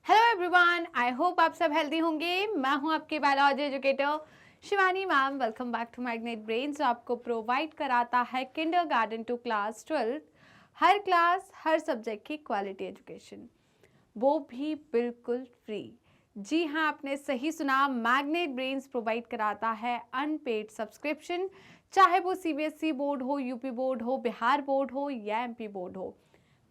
Hello everyone, I hope आप सब healthy होंगे। मैं हूं आपकी biology educator Shivani ma'am. Welcome back to Magnet Brain, जो आपको प्रोवाइड कराता है किंडरगार्टन टू क्लास 12 हर क्लास हर सब्जेक्ट की क्वालिटी एजुकेशन, वो भी बिल्कुल फ्री। जी हाँ, आपने सही सुना, मैग्नेट ब्रेन्स प्रोवाइड कराता है अनपेड सब्सक्रिप्शन, चाहे वो सीबीएसई बोर्ड हो, यूपी बोर्ड हो, बिहार बोर्ड हो या एमपी बोर्ड हो।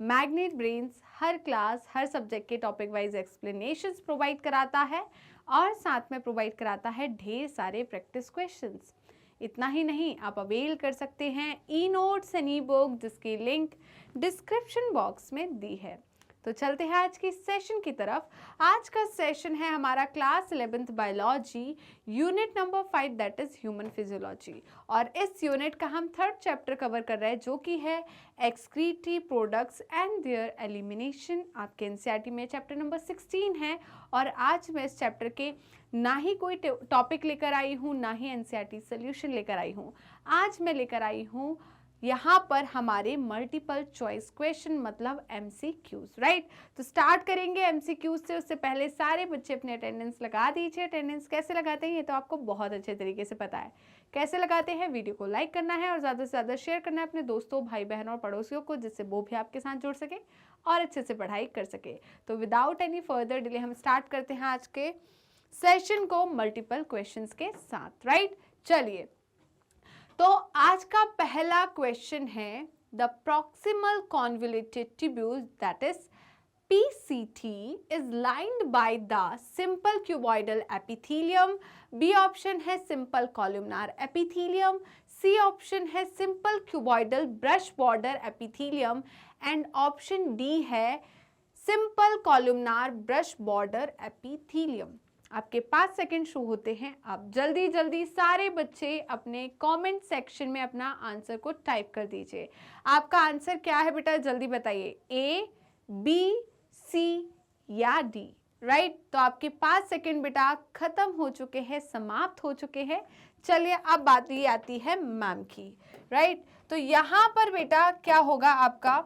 मैग्नेट ब्रेन्स हर क्लास हर सब्जेक्ट के टॉपिक वाइज एक्सप्लेनेशंस प्रोवाइड कराता है और साथ में प्रोवाइड कराता है ढेर सारे प्रैक्टिस क्वेश्चंस। इतना ही नहीं, आप अवेल कर सकते हैं e notes and E book, जिसकी लिंक डिस्क्रिप्शन बॉक्स में दी है। तो चलते हैं आज की सेशन की तरफ। आज का सेशन है हमारा class 11th biology unit number 5, that is human physiology. और इस यूनिट का हम थर्ड चैप्टर कवर कर रहे हैं, जो कि है excretory products and there elimination. आपके एनसीईआरटी में चैप्टर नंबर 16 है और आज मैं इस चैप्टर के ना ही कोई टॉपिक लेकर आई हूँ, ना ही एनसीईआरटी सोल्यूशन लेकर आई हूँ। आज मैं लेकर आई हूँ यहाँ पर हमारे मल्टीपल चॉइस क्वेश्चन, मतलब एमसीक्यूज, राइट। तो स्टार्ट करेंगे एमसीक्यूज से। उससे पहले सारे बच्चे अपने अटेंडेंस लगा दीजिए। अटेंडेंस कैसे लगाते हैं ये तो आपको बहुत अच्छे तरीके से पता है। कैसे लगाते हैं? वीडियो को लाइक करना है और ज़्यादा से ज़्यादा शेयर करना है अपने दोस्तों, भाई बहन और पड़ोसियों को, जिससे वो भी आपके साथ जुड़ सके और अच्छे से पढ़ाई कर सके। तो विदाउट एनी फर्दर डिले हम स्टार्ट करते हैं आज के सेशन को मल्टीपल क्वेश्चंस के साथ, राइट। चलिए, तो आज का पहला क्वेश्चन है the proximal convoluted tubule, that is PCT, is lined by the simple cuboidal epithelium. B option है simple columnar epithelium, C option है simple cuboidal brush border epithelium and option D है simple columnar brush border epithelium। आपके 5 second शुरू होते हैं। आप जल्दी जल्दी सारे बच्चे अपने कमेंट सेक्शन में अपना आंसर को टाइप कर दीजिए। आपका आंसर क्या है बेटा, जल्दी बताइए, A, B, C या D, राइट। तो आपके 5 सेकेंड बेटा खत्म हो चुके हैं, समाप्त हो चुके हैं। चलिए, अब बात ये आती है मैम की, राइट। तो यहाँ पर बेटा क्या होगा आपका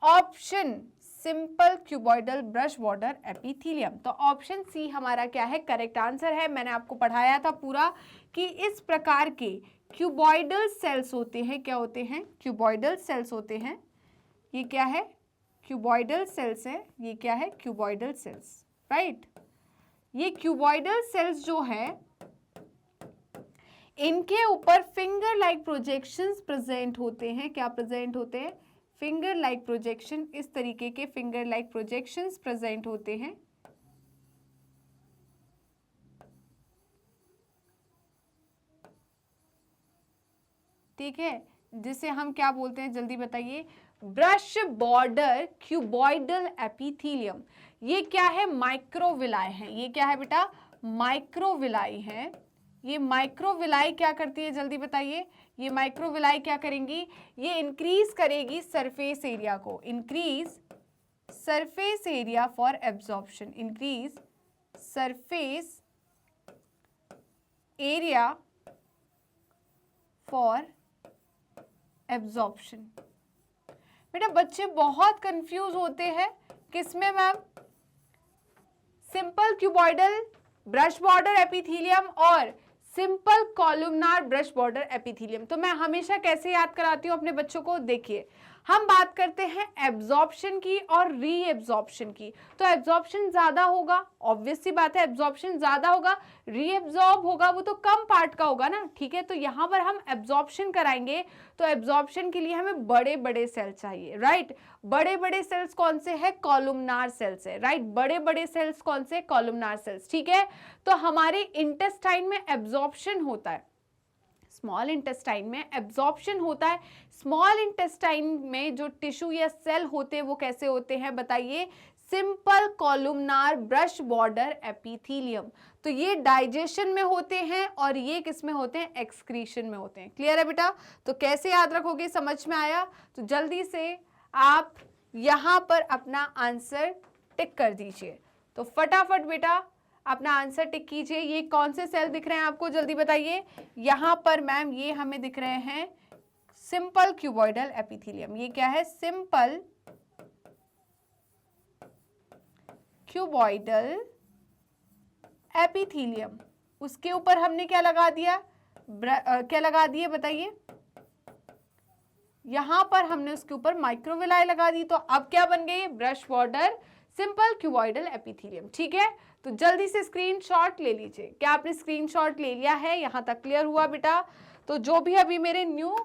option simple cuboidal brush border epithelium. तो ऑप्शन सी हमारा क्या है, करेक्ट आंसर है। मैंने आपको पढ़ाया था पूरा कि इस प्रकार के क्यूबॉइडल सेल्स होते हैं। क्या होते हैं? क्यूबॉइडल सेल्स होते हैं। ये क्या है? क्यूबॉइडल सेल्स है। ये क्या है? Cuboidal cells, right. ये क्यूबॉइडल सेल्स जो है, इनके ऊपर फिंगर लाइक प्रोजेक्शंस प्रेजेंट होते हैं। क्या प्रेजेंट होते हैं? Finger like projection. इस तरीके के फिंगर लाइक प्रोजेक्शंस प्रेजेंट होते हैं। ठीक है, जिसे हम क्या बोलते हैं, जल्दी बताइए। Brush border cuboidal epithelium. ये क्या है? माइक्रोविलाई है। ये क्या है बेटा? माइक्रोविलाई है। ये माइक्रोविलाई क्या करती है, जल्दी बताइए। ये माइक्रोविलाई क्या करेंगी? ये इंक्रीज करेगी सरफेस एरिया को। Increase surface area for absorption. Increase surface area for absorption. बेटा बच्चे बहुत कंफ्यूज होते हैं किसमें ma'am? Simple cuboidal brush border epithelium और simple columnar brush border epithelium. तो मैं हमेशा कैसे याद कराती हूँ अपने बच्चों को, देखिए हम बात करते हैं एब्जॉर्प्शन की और रीएब्जॉर्प्शन की। तो एब्जॉर्प्शन ज्यादा होगा, ऑब्वियस सी बात है, एब्जॉर्प्शन ज्यादा होगा। रीएब्जॉर्ब होगा वो तो कम पार्ट का होगा ना, ठीक है। तो यहां पर हम एब्जॉर्प्शन कराएंगे, तो एब्जॉर्प्शन के लिए हमें बड़े बड़े सेल चाहिए, राइट। बड़े बड़े सेल्स कौन से है? कॉलुमनार सेल्स है, राइट। बड़े बड़े सेल्स कौन से? कॉलुमनार सेल्स, ठीक है। तो हमारे इंटेस्टाइन में एब्जॉर्प्शन होता है, स्मॉल इंटेस्टाइन में एब्जॉर्प्शन होता है। स्मॉल इंटेस्टाइन में जो टिश्यू या सेल होते हैं वो कैसे होते हैं बताइए? Simple columnar brush border epithelium. तो ये डाइजेशन में होते हैं और ये किस में होते हैं? एक्सक्रीशन में होते हैं। क्लियर है बेटा? तो कैसे याद रखोगे, समझ में आया? तो जल्दी से आप यहां पर अपना आंसर टिक कर दीजिए। तो फटाफट बेटा अपना आंसर टिक कीजिए। ये कौन से सेल दिख रहे हैं आपको, जल्दी बताइए। यहां पर मैम ये हमें दिख रहे हैं सिंपल क्यूबॉइडल एपिथेलियम। ये क्या है? सिंपल क्यूबॉइडल एपिथेलियम, उसके ऊपर हमने क्या लगा दिया, क्या लगा दिए बताइए, यहां पर हमने उसके ऊपर माइक्रोविलाई लगा दी, तो अब क्या बन गई, brush border simple cuboidal epithelium. ठीक है, तो जल्दी से स्क्रीनशॉट ले लीजिए। क्या आपने स्क्रीनशॉट ले लिया है, यहां तक क्लियर हुआ बेटा? तो जो भी अभी मेरे न्यू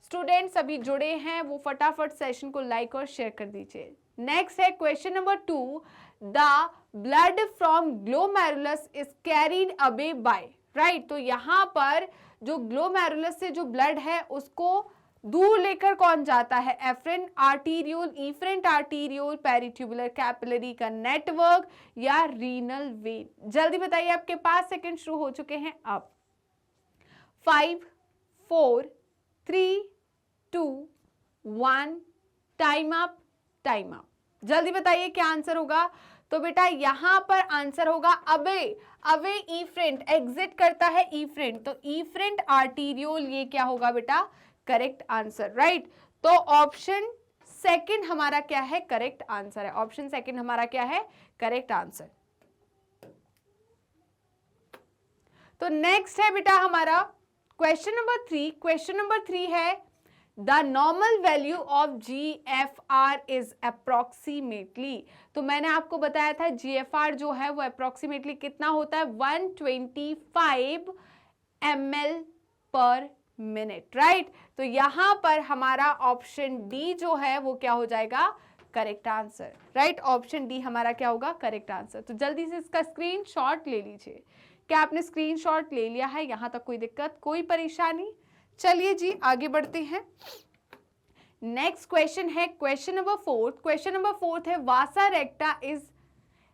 स्टूडेंट्स अभी जुड़े हैं वो फटाफट सेशन को लाइक और शेयर कर दीजिए। नेक्स्ट है question number 2, the blood from glomerulus is carried away by, right. तो यहां पर जो ग्लोमेरुलस से जो ब्लड है उसको दूर लेकर कौन जाता है, afferent arteriole, efferent arteriole, peritubular capillary का नेटवर्क या रीनल वेन। जल्दी बताइए, आपके 5 सेकंड शुरू हो चुके हैं अब। 5 4 3 2 1, टाइम अप, टाइम अप। जल्दी बताइए क्या आंसर होगा। तो बेटा यहां पर आंसर होगा अवे, अवे इफरेंट, एग्जिट करता है इफरेंट, तो इफरेंट आर्टीरियोल ये क्या होगा बेटा, करेक्ट आंसर, राइट। तो ऑप्शन सेकंड हमारा क्या है, करेक्ट आंसर है। ऑप्शन सेकंड हमारा क्या है, करेक्ट आंसर। तो नेक्स्ट है बेटा हमारा क्वेश्चन नंबर 3। क्वेश्चन नंबर 3 है the normal value of GFR is approximately. तो मैंने आपको बताया था GFR जो है वो अप्रोक्सीमेटली कितना होता है, 125 ml पर मिनट, राइट। तो यहां पर हमारा ऑप्शन डी जो है वो क्या हो जाएगा, correct answer, right. Option D हमारा क्या होगा, करेक्ट आंसर। तो जल्दी से इसका स्क्रीनशॉट ले लीजिए। क्या आपने स्क्रीनशॉट ले लिया है, यहां तक कोई दिक्कत, कोई परेशानी? चलिए जी आगे बढ़ते हैं। नेक्स्ट क्वेश्चन है क्वेश्चन नंबर 4। क्वेश्चन नंबर 4 है vasa recta is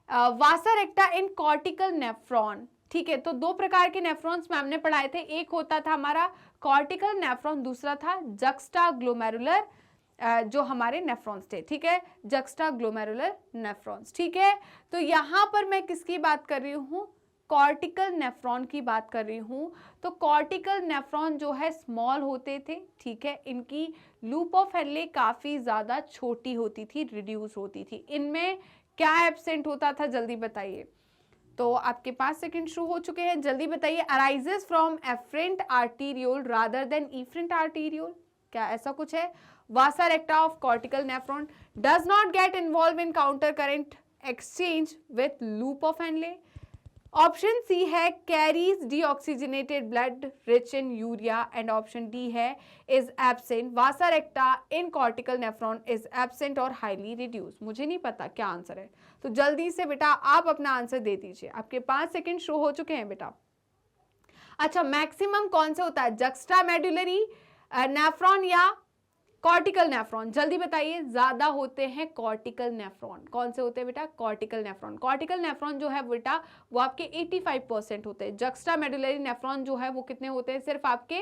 vasa recta in cortical nephron. ठीक है, तो दो प्रकार के नेफ्रॉन्स मैम ने पढ़ाए थे, एक होता था हमारा कॉर्टिकल नेफ्रॉन, दूसरा था जक्स्टा ग्लोमेरुलर जो हमारे नेफ्रॉन्स थे। ठीक है, जक्स्टा ग्लोमेरुलर नेफ्रॉन्स। ठीक है, तो यहां पर मैं किसकी बात कर रही हूं, कॉर्टिकल नेफ्रॉन की बात कर रही हूं। तो कॉर्टिकल नेफ्रॉन जो है स्मॉल होते थे, ठीक है, इनकी लूप ऑफ हेनले काफी ज्यादा छोटी होती थी, रिड्यूस होती थी। इनमें क्या एब्सेंट होता था, जल्दी बताइए। तो आपके 5 सेकंड शुरू हो चुके हैं, जल्दी बताइए। Arises from efferent arteriole rather than afferent arteriole, क्या ऐसा कुछ है। Vasa recta of cortical nephron does not get involve in counter current exchange with loop of Henle. Option C है carries deoxygenated blood rich in urea, and option D है is absent. Vasa recta in cortical nephron is absent और highly reduce. मुझे नहीं पता क्या answer है, तो जल्दी से बेटा आप अपना आंसर दे दीजिए। आपके 5 सेकंड शुरू हो चुके हैं बेटा। अच्छा, मैक्सिमम कौन से होता है, जक्स्टा मेडुलरी नेफ्रॉन या कॉर्टिकल नेफ्रॉन? जल्दी बताइए। ज्यादा होते हैं कॉर्टिकल नेफ्रॉन। कौन से होते हैं बेटा, कॉर्टिकल नेफ्रॉन। कॉर्टिकल नेफ्रॉन जो है बेटा वो आपके 85% होते हैं। जक्स्टा मेडुलरी नेफ्रॉन जो है वो कितने होते हैं, सिर्फ आपके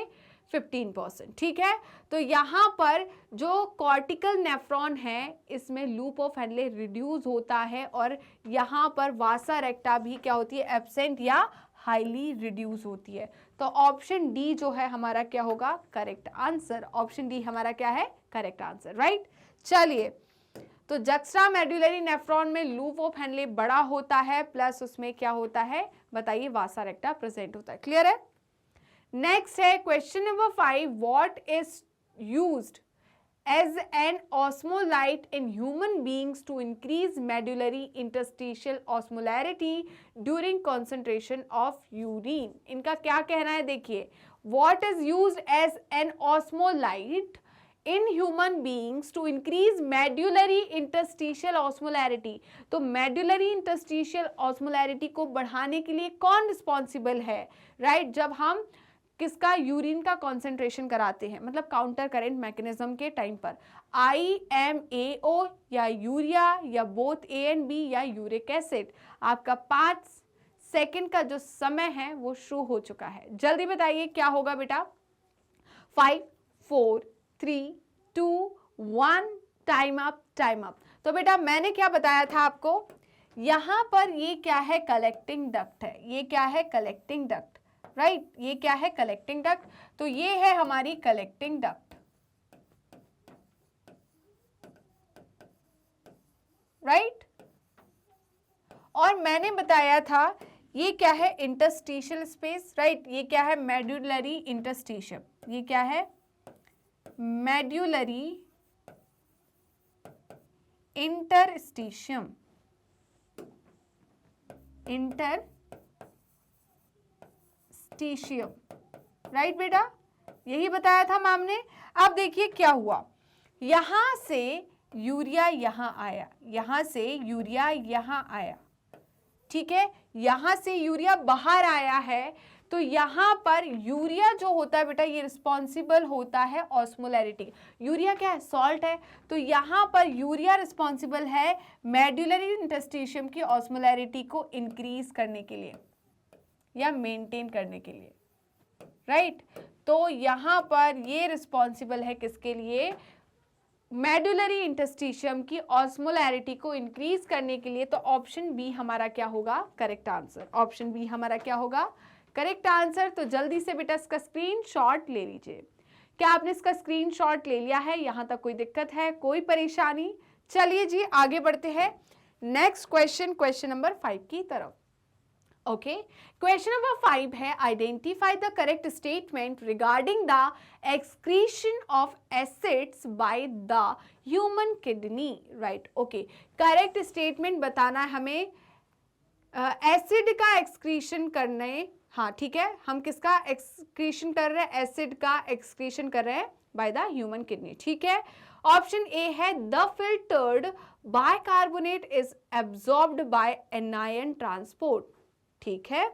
15%। ठीक है, तो यहां पर जो कॉर्टिकल नेफ्रॉन है इसमें लूप ऑफ हेनले रिड्यूस होता है, और यहां पर वासा रेक्टा भी क्या होती है, एब्सेंट या हाईली रिड्यूस होती है। तो ऑप्शन डी जो है हमारा क्या होगा, करेक्ट आंसर। ऑप्शन डी हमारा क्या है, करेक्ट आंसर, राइट। चलिए, तो जक्स्टा मेडुलरी नेफ्रॉन में लूप ऑफ हेनले बड़ा होता है, प्लस उसमें क्या होता है बताइए, वासा रेक्टा प्रेजेंट होता है। क्लियर है। नेक्स्ट है question number 5, what is used as an osmolyte in human beings to increase medullary interstitial osmolarity during concentration of urine। इनका क्या कहना है, देखिए। What is used as an osmolyte in human beings to increase medullary interstitial osmolarity। तो medullary interstitial osmolarity को बढ़ाने के लिए कौन रिस्पॉन्सिबल है, राइट। जब हम किसका, यूरिन का कॉन्सेंट्रेशन कराते हैं, मतलब काउंटर करेंट मैकेनिज्म के टाइम पर, IMAO या यूरिया या बोथ A एंड B या यूरिक एसिड। आपका 5 सेकंड का जो समय है वो शुरू हो चुका है। जल्दी बताइए क्या होगा बेटा। 5 4 3 2 1, टाइम अप, टाइम अप। तो बेटा मैंने क्या बताया था आपको, यहां पर ये क्या है, कलेक्टिंग डक्ट है। ये क्या है, कलेक्टिंग डक्ट, राइट। ये क्या है, कलेक्टिंग डक्ट। तो ये है हमारी कलेक्टिंग डक्ट, राइट। और मैंने बताया था ये क्या है, इंटरस्टिशियल स्पेस, राइट। ये क्या है, मेड्यूलरी इंटरस्टिशियम। ये क्या है, मेड्यूलरी इंटरस्टिशियम, इंटरस्टिशियम, राइट बेटा, यही बताया था मैम ने। अब देखिए क्या हुआ, यहां से यूरिया यहां आया, यहां से यूरिया यहां आया, ठीक है, यहां से यूरिया बाहर आया है, तो यहां पर यूरिया जो होता है बेटा ये रिस्पॉन्सिबल होता है ऑस्मोलैरिटी। यूरिया क्या है, सॉल्ट है, तो यहां पर यूरिया रिस्पॉन्सिबल है मेड्यूलरी इंटरस्टिशियम की ऑस्मोलैरिटी को इंक्रीज करने के लिए या मेंटेन करने के लिए, राइट। तो यहां पर ये रिस्पॉन्सिबल है किसके लिए, मेडुलरी इंटरस्टिशियम की ऑस्मोलैरिटी को इंक्रीज करने के लिए। तो ऑप्शन बी हमारा क्या होगा, करेक्ट आंसर। ऑप्शन बी हमारा क्या होगा, करेक्ट आंसर। तो जल्दी से बेटा इसका स्क्रीनशॉट ले लीजिए। क्या आपने इसका स्क्रीनशॉट ले लिया है, यहां तक कोई दिक्कत है, कोई परेशानी? चलिए जी आगे बढ़ते हैं नेक्स्ट क्वेश्चन, क्वेश्चन नंबर 5 की तरफ। ओके, क्वेश्चन नंबर 5 है, identify the correct statement regarding the excretion of acids by the human kidney, right. Okay, correct statement बताना है हमें, एसिड का एक्सक्रीशन करने, हाँ ठीक है, हम किसका एक्सक्रीशन कर रहे हैं, एसिड का एक्सक्रीशन कर रहे हैं बाय द ह्यूमन किडनी, ठीक है। ऑप्शन ए है the filtered bicarbonate is absorbed by anion transport, ठीक है।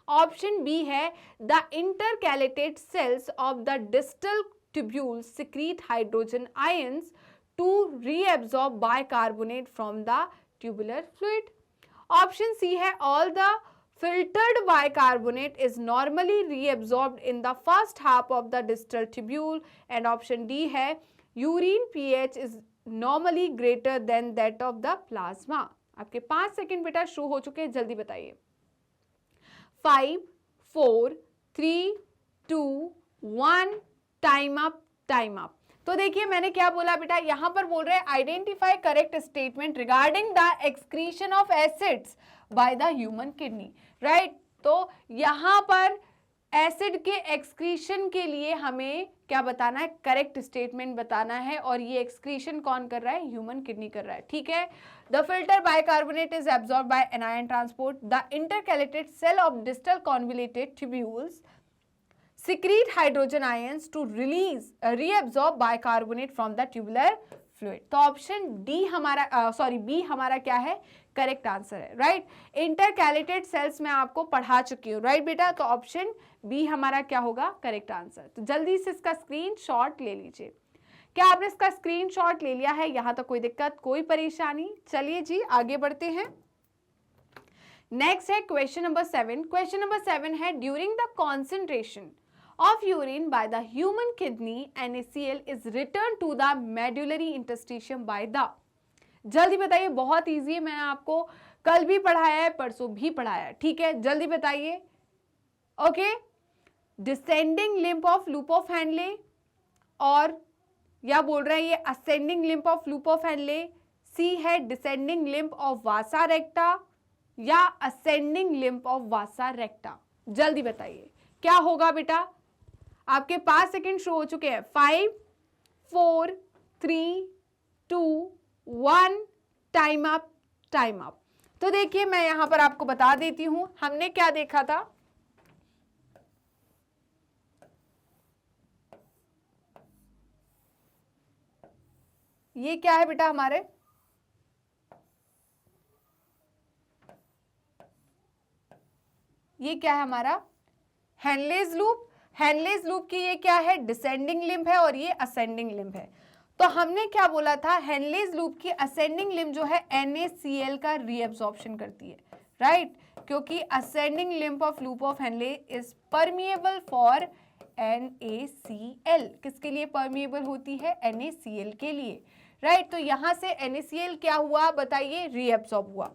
ऑप्शन बी है the intercalated cells of the distal tubule secrete hydrogen ions to reabsorb bicarbonate from the tubular fluid. Option C है all the filtered bicarbonate is normally reabsorbed in the first half of the distal tubule. And option D है urine pH is normally greater than that of the plasma. आपके 5 second बेटा शुरू हो चुके हैं, जल्दी बताइए। 5, 4, 3, 2, 1, टाइम अप, टाइम अप। तो देखिए मैंने क्या बोला बेटा, यहां पर बोल रहे हैं identify correct statement regarding the excretion of acids by the human kidney, right. तो यहां पर एसिड के एक्सक्रीशन के लिए हमें क्या बताना है, करेक्ट स्टेटमेंट बताना है, और ये एक्सक्रीशन कौन कर रहा है, ह्यूमन किडनी कर रहा है, ठीक है। The filter bicarbonate is absorb by anion transport, the intercalated cell of distal convoluted tubules secrete hydrogen ions to release reabsorb bicarbonate from the tubular fluid. तो ऑप्शन डी हमारा बी हमारा क्या है, करेक्ट आंसर है, right. Intercalated sales में आपको पढ़ा चुकी हूँ, राइट बेटा। तो ऑप्शन बी हमारा क्या होगा, करेक्ट आंसर। तो जल्दी से इसका स्क्रीनशॉट ले लीजिए। क्या आपने इसका स्क्रीनशॉट ले लिया है, यहां तक कोई दिक्कत, कोई परेशानी? चलिए जी आगे बढ़ते हैं। नेक्स्ट है क्वेश्चन नंबर 7। क्वेश्चन नंबर 7 है during the concentration of urine by the human kidney, NaCl is returned to the medullary interstitium by the, जल्दी बताइए, बहुत इजी है, मैंने आपको कल भी पढ़ाया है, परसों भी पढ़ाया है, ठीक है, जल्दी बताइए। Okay, descending limb of loop of Henle, और या बोल रहे हैं ये ascending limb of loop of Henle, C है descending limb of vasa recta, या ascending limb of vasa recta, जल्दी बताइए क्या होगा बेटा। आपके 5 सेकेंड शो हो चुके हैं। 5, 4, 3, 2, 1, टाइम अप, टाइम अप। तो देखिए मैं यहां पर आपको बता देती हूं हमने क्या देखा था। ये क्या है बेटा हमारे, ये क्या है हमारा, हेनलेज लूप। हेनलेज लूप की ये क्या है, डिसेंडिंग लिम्फ है, और ये असेंडिंग लिम्फ है। तो हमने क्या बोला था, हेनलेज लूप की असेंडिंग लिम्फ जो है NaCl का रीअब्सॉर्प्शन करती है, राइट, क्योंकि ascending limb of loop of Henley is permeable for NaCl। किसके लिए परमिएबल होती है, NaCl के लिए, राइट। तो यहां से NaCl क्या हुआ बताइए, रीअब्सॉर्ब हुआ।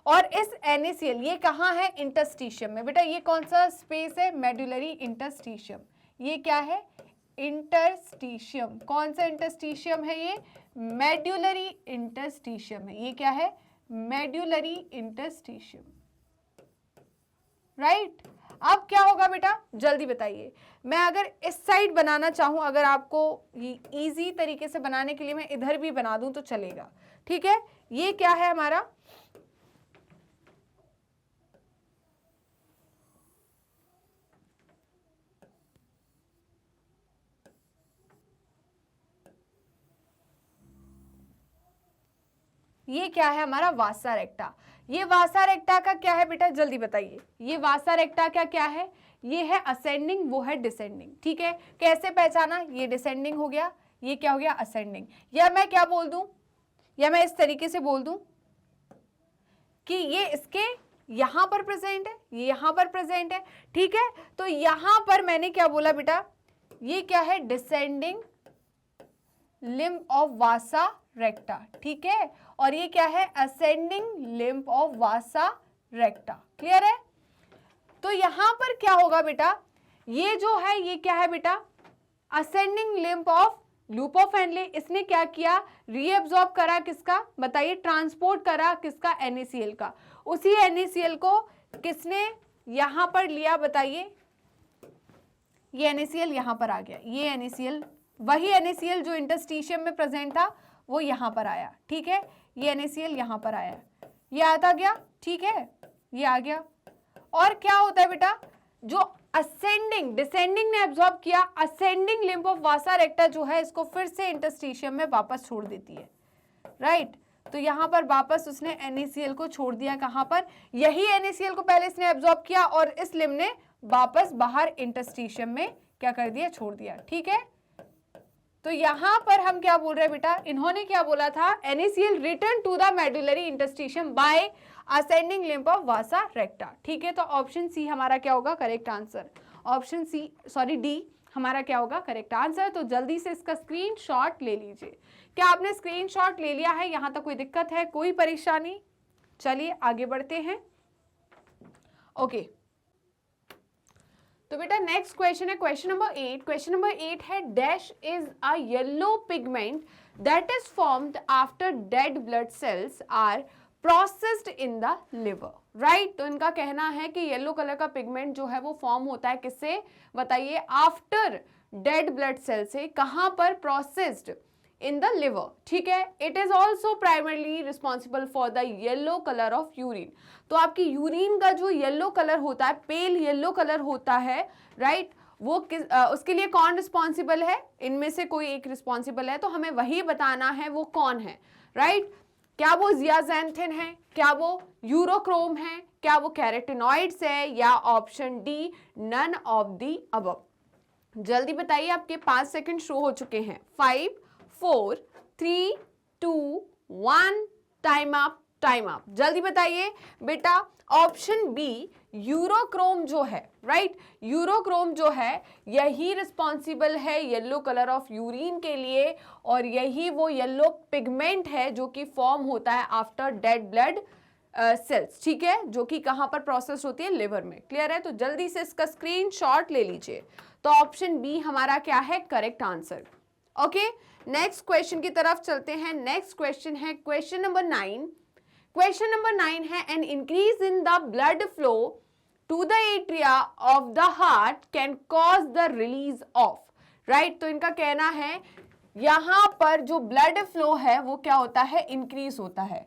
और इस NaCl ये कहाँ है, इंटरस्टिशियम में। बेटा ये कौन सा स्पेस है, मेडुलरी इंटरस्टिशियम। ये क्या है, इंटरस्टिशियम। कौन सा इंटरस्टिशियम है ये, मेडुलरी इंटरस्टिशियम है। ये क्या है, मेड्यूलरी इंटरस्टिशियम, राइट। अब क्या होगा बेटा, जल्दी बताइए। मैं अगर इस साइड बनाना चाहूं, अगर आपको इजी तरीके से बनाने के लिए मैं इधर भी बना दूं तो चलेगा, ठीक है। ये क्या है हमारा, ये क्या है हमारा वासा रेक्टा। ये वासा रेक्टा का क्या है बेटा, जल्दी बताइए। ये वासा रेक्टा का क्या है, ये है असेंडिंग, वो है डिसेंडिंग, ठीक है। कैसे पहचाना, ये डिसेंडिंग हो गया, ये क्या हो गया असेंडिंग। या मैं क्या बोल दूं, या मैं इस तरीके से बोल दूं कि ये इसके यहां पर प्रेजेंट है, ये यहां पर प्रेजेंट है, ठीक है। तो यहां पर मैंने क्या बोला बेटा, ये क्या है descending limb of vasa recta, ठीक है। और ये क्या है ascending limb of vasa रेक्टा, clear है। तो यहां पर क्या होगा बेटा, ये जो है ये क्या है बेटा ascending limb of loop of Henley. इसने क्या किया, रीएब्सॉर्ब करा किसका, बताइए, ट्रांसपोर्ट करा किसका, NaCl का। उसी NaCl को किसने यहां पर लिया, बताइए। ये NaCl यहां पर आ गया, ये NaCl, वही NaCl जो इंटरस्टिशियम में प्रेजेंट था वो यहां पर आया, ठीक है। ये NaCl यहां पर आया, ये आता गया, ठीक है, ये आ गया। और क्या होता है बेटा, जो असेंडिंग, डिसेंडिंग ने एब्जॉर्ब किया, असेंडिंग लिम्ब ऑफ वासा रेक्टा जो है इसको फिर से इंटरस्टिशियम में वापस छोड़ देती है, राइट। तो यहां पर वापस उसने NaCl को छोड़ दिया, कहां पर, यही NaCl को पहले इसने एब्जॉर्ब किया और इस लिम्ब ने वापस बाहर इंटरस्टिशियम में क्या कर दिया, छोड़ दिया, ठीक है। तो यहां पर हम क्या बोल रहे हैं बेटा, इन्होंने क्या बोला था, NaCl return to the medullary interstitium by ascending limb of vasa recta, ठीक है। तो ऑप्शन सी हमारा क्या होगा correct answer, option C, sorry D हमारा क्या होगा करेक्ट आंसर। तो जल्दी से इसका स्क्रीनशॉट ले लीजिए। क्या आपने स्क्रीनशॉट ले लिया है, यहां तक कोई दिक्कत है, कोई परेशानी, चलिए आगे बढ़ते हैं। ओके तो बेटा नेक्स्ट क्वेश्चन है क्वेश्चन नंबर 8। क्वेश्चन नंबर 8 है dash is a yellow pigment that is formed after dead blood cells are processed in the liver, right. तो इनका कहना है कि येलो कलर का पिगमेंट जो है वो फॉर्म होता है किससे, बताइए, आफ्टर डेड ब्लड सेल से, कहां पर, प्रोसेस्ड इन द लिवर, ठीक है। It is also primarily responsible for the yellow colour of urine. तो आपकी यूरिन का जो येलो कलर होता है, पेल येलो कलर होता है, राइट, वो उसके लिए कौन रिस्पॉन्सिबल है, इनमें से कोई एक रिस्पॉन्सिबल है, तो हमें वही बताना है वो कौन है, राइट। क्या वो जियाजेंथिन है, क्या वो यूरोक्रोम है, क्या वो कैरोटिनॉइड्स है, या option D none of the above. जल्दी बताइए, आपके 5 सेकंड शो हो चुके हैं। 5 4 3 2 1 टाइम अप, टाइम अप। जल्दी बताइए बेटा, ऑप्शन बी यूरोक्रोम जो है, राइट, यूरोक्रोम जो है यही रिस्पॉन्सिबल है येलो कलर ऑफ यूरिन के लिए, और यही वो येलो पिगमेंट है जो कि फॉर्म होता है आफ्टर डेड ब्लड सेल्स, ठीक है, जो कि कहां पर प्रोसेस होती है, लिवर में, क्लियर है। तो जल्दी से इसका स्क्रीनशॉट ले लीजिए। तो ऑप्शन बी हमारा क्या है correct answer. Okay next question की तरफ चलते हैं। नेक्स्ट क्वेश्चन है क्वेश्चन नंबर 9। क्वेश्चन नंबर 9 है an increase in the blood flow to the atria of the heart can cause the release of, right. तो इनका कहना है यहां पर जो ब्लड फ्लो है वो क्या होता है, इंक्रीज होता है,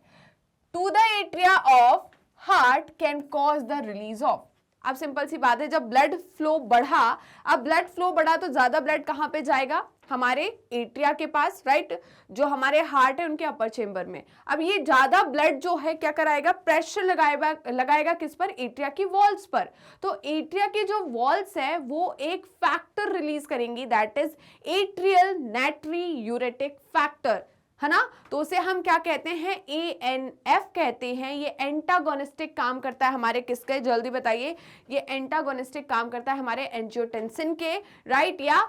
to the atria of heart can cause the release of. अब सिंपल सी बात है, जब ब्लड फ्लो बढ़ा, अब ब्लड फ्लो बढ़ा तो ज्यादा ब्लड कहां पे जाएगा, हमारे एट्रिया के पास, राइट, जो हमारे हार्ट है उनके अपर चेंबर में। अब ये ज्यादा ब्लड जो है क्या कराएगा, प्रेशर लगाएगा किस पर, एट्रिया की वॉल्स पर। तो एट्रिया के जो वॉल्स है वो एक फैक्टर रिलीज करेंगी, दैट इज एट्रियल नाइट्री यूरेटिक फैक्टर, है ना। तो उसे हम क्या कहते हैं, ANF कहते हैं। ये एंटागोनिस्टिक काम करता है हमारे किसके, जल्दी बताइए। ये एंटागोनिस्टिक काम करता है हमारे एंजियोटेंसिन के, राइट, या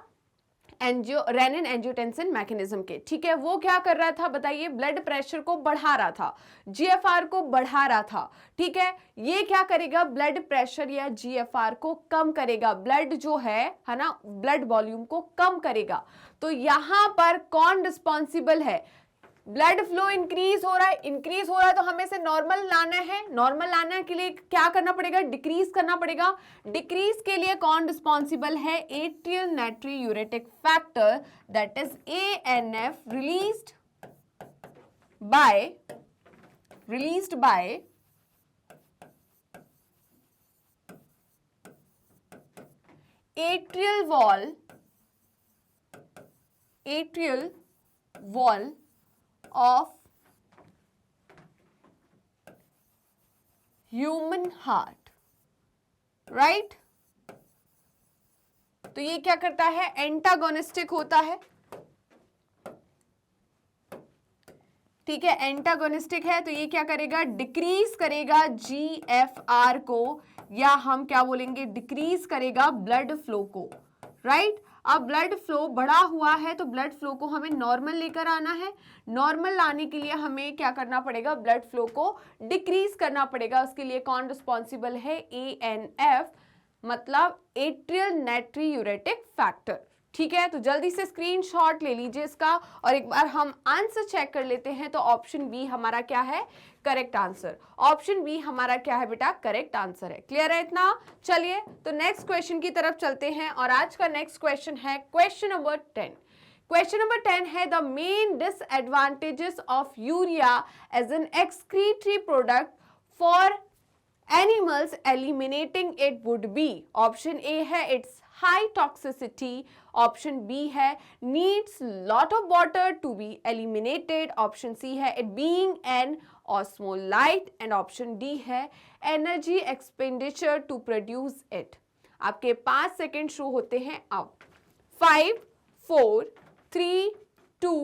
रेनिन एंजियोटेंसिन मैकेनिज्म के, ठीक है। वो क्या कर रहा था बताइए, ब्लड प्रेशर को बढ़ा रहा था, GFR को बढ़ा रहा था, ठीक है। ये क्या करेगा, ब्लड प्रेशर या GFR को कम करेगा, ब्लड जो है ना, ब्लड वॉल्यूम को कम करेगा। तो यहां पर कौन रिस्पॉन्सिबल है, ब्लड फ्लो इंक्रीज हो रहा है, इंक्रीज हो रहा है तो हमें से नॉर्मल लाना है, नॉर्मल लाने के लिए क्या करना पड़ेगा, डिक्रीज करना पड़ेगा। डिक्रीज के लिए कौन रिस्पॉन्सिबल है, atrial natriuretic factor that is ANF released by atrial wall of human heart, right. तो ये क्या करता है, एंटागोनिस्टिक होता है, ठीक है, एंटागोनिस्टिक है। तो ये क्या करेगा, डिक्रीज करेगा GFR को, या हम क्या बोलेंगे, डिक्रीज करेगा ब्लड फ्लो को, राइट। अब ब्लड फ्लो बढ़ा हुआ है तो ब्लड फ्लो को हमें नॉर्मल लेकर आना है। नॉर्मल लाने के लिए हमें क्या करना पड़ेगा, ब्लड फ्लो को डिक्रीज करना पड़ेगा। उसके लिए कौन रिस्पॉन्सिबल है, ANF, मतलब एट्रियल नाइट्रियूरेटिक फैक्टर, ठीक है। तो जल्दी से स्क्रीनशॉट ले लीजिए इसका और एक बार हम आंसर चेक कर लेते हैं। तो ऑप्शन बी हमारा क्या है, करेक्ट आंसर। ऑप्शन बी हमारा क्या है बेटा, करेक्ट आंसर है। क्लियर है इतना? चलिए तो नेक्स्ट क्वेश्चन की तरफ चलते हैं और आज का नेक्स्ट क्वेश्चन है क्वेश्चन नंबर 10। क्वेश्चन नंबर 10 है the main disadvantages of urea as an excretory product for animals eliminating it would be, option A है its high toxicity, option B है needs lot of water to be eliminated, option C है it being an osmolyte and option D है energy expenditure to produce it। आपके 5 second शुरू होते हैं अब। 5 4 3 2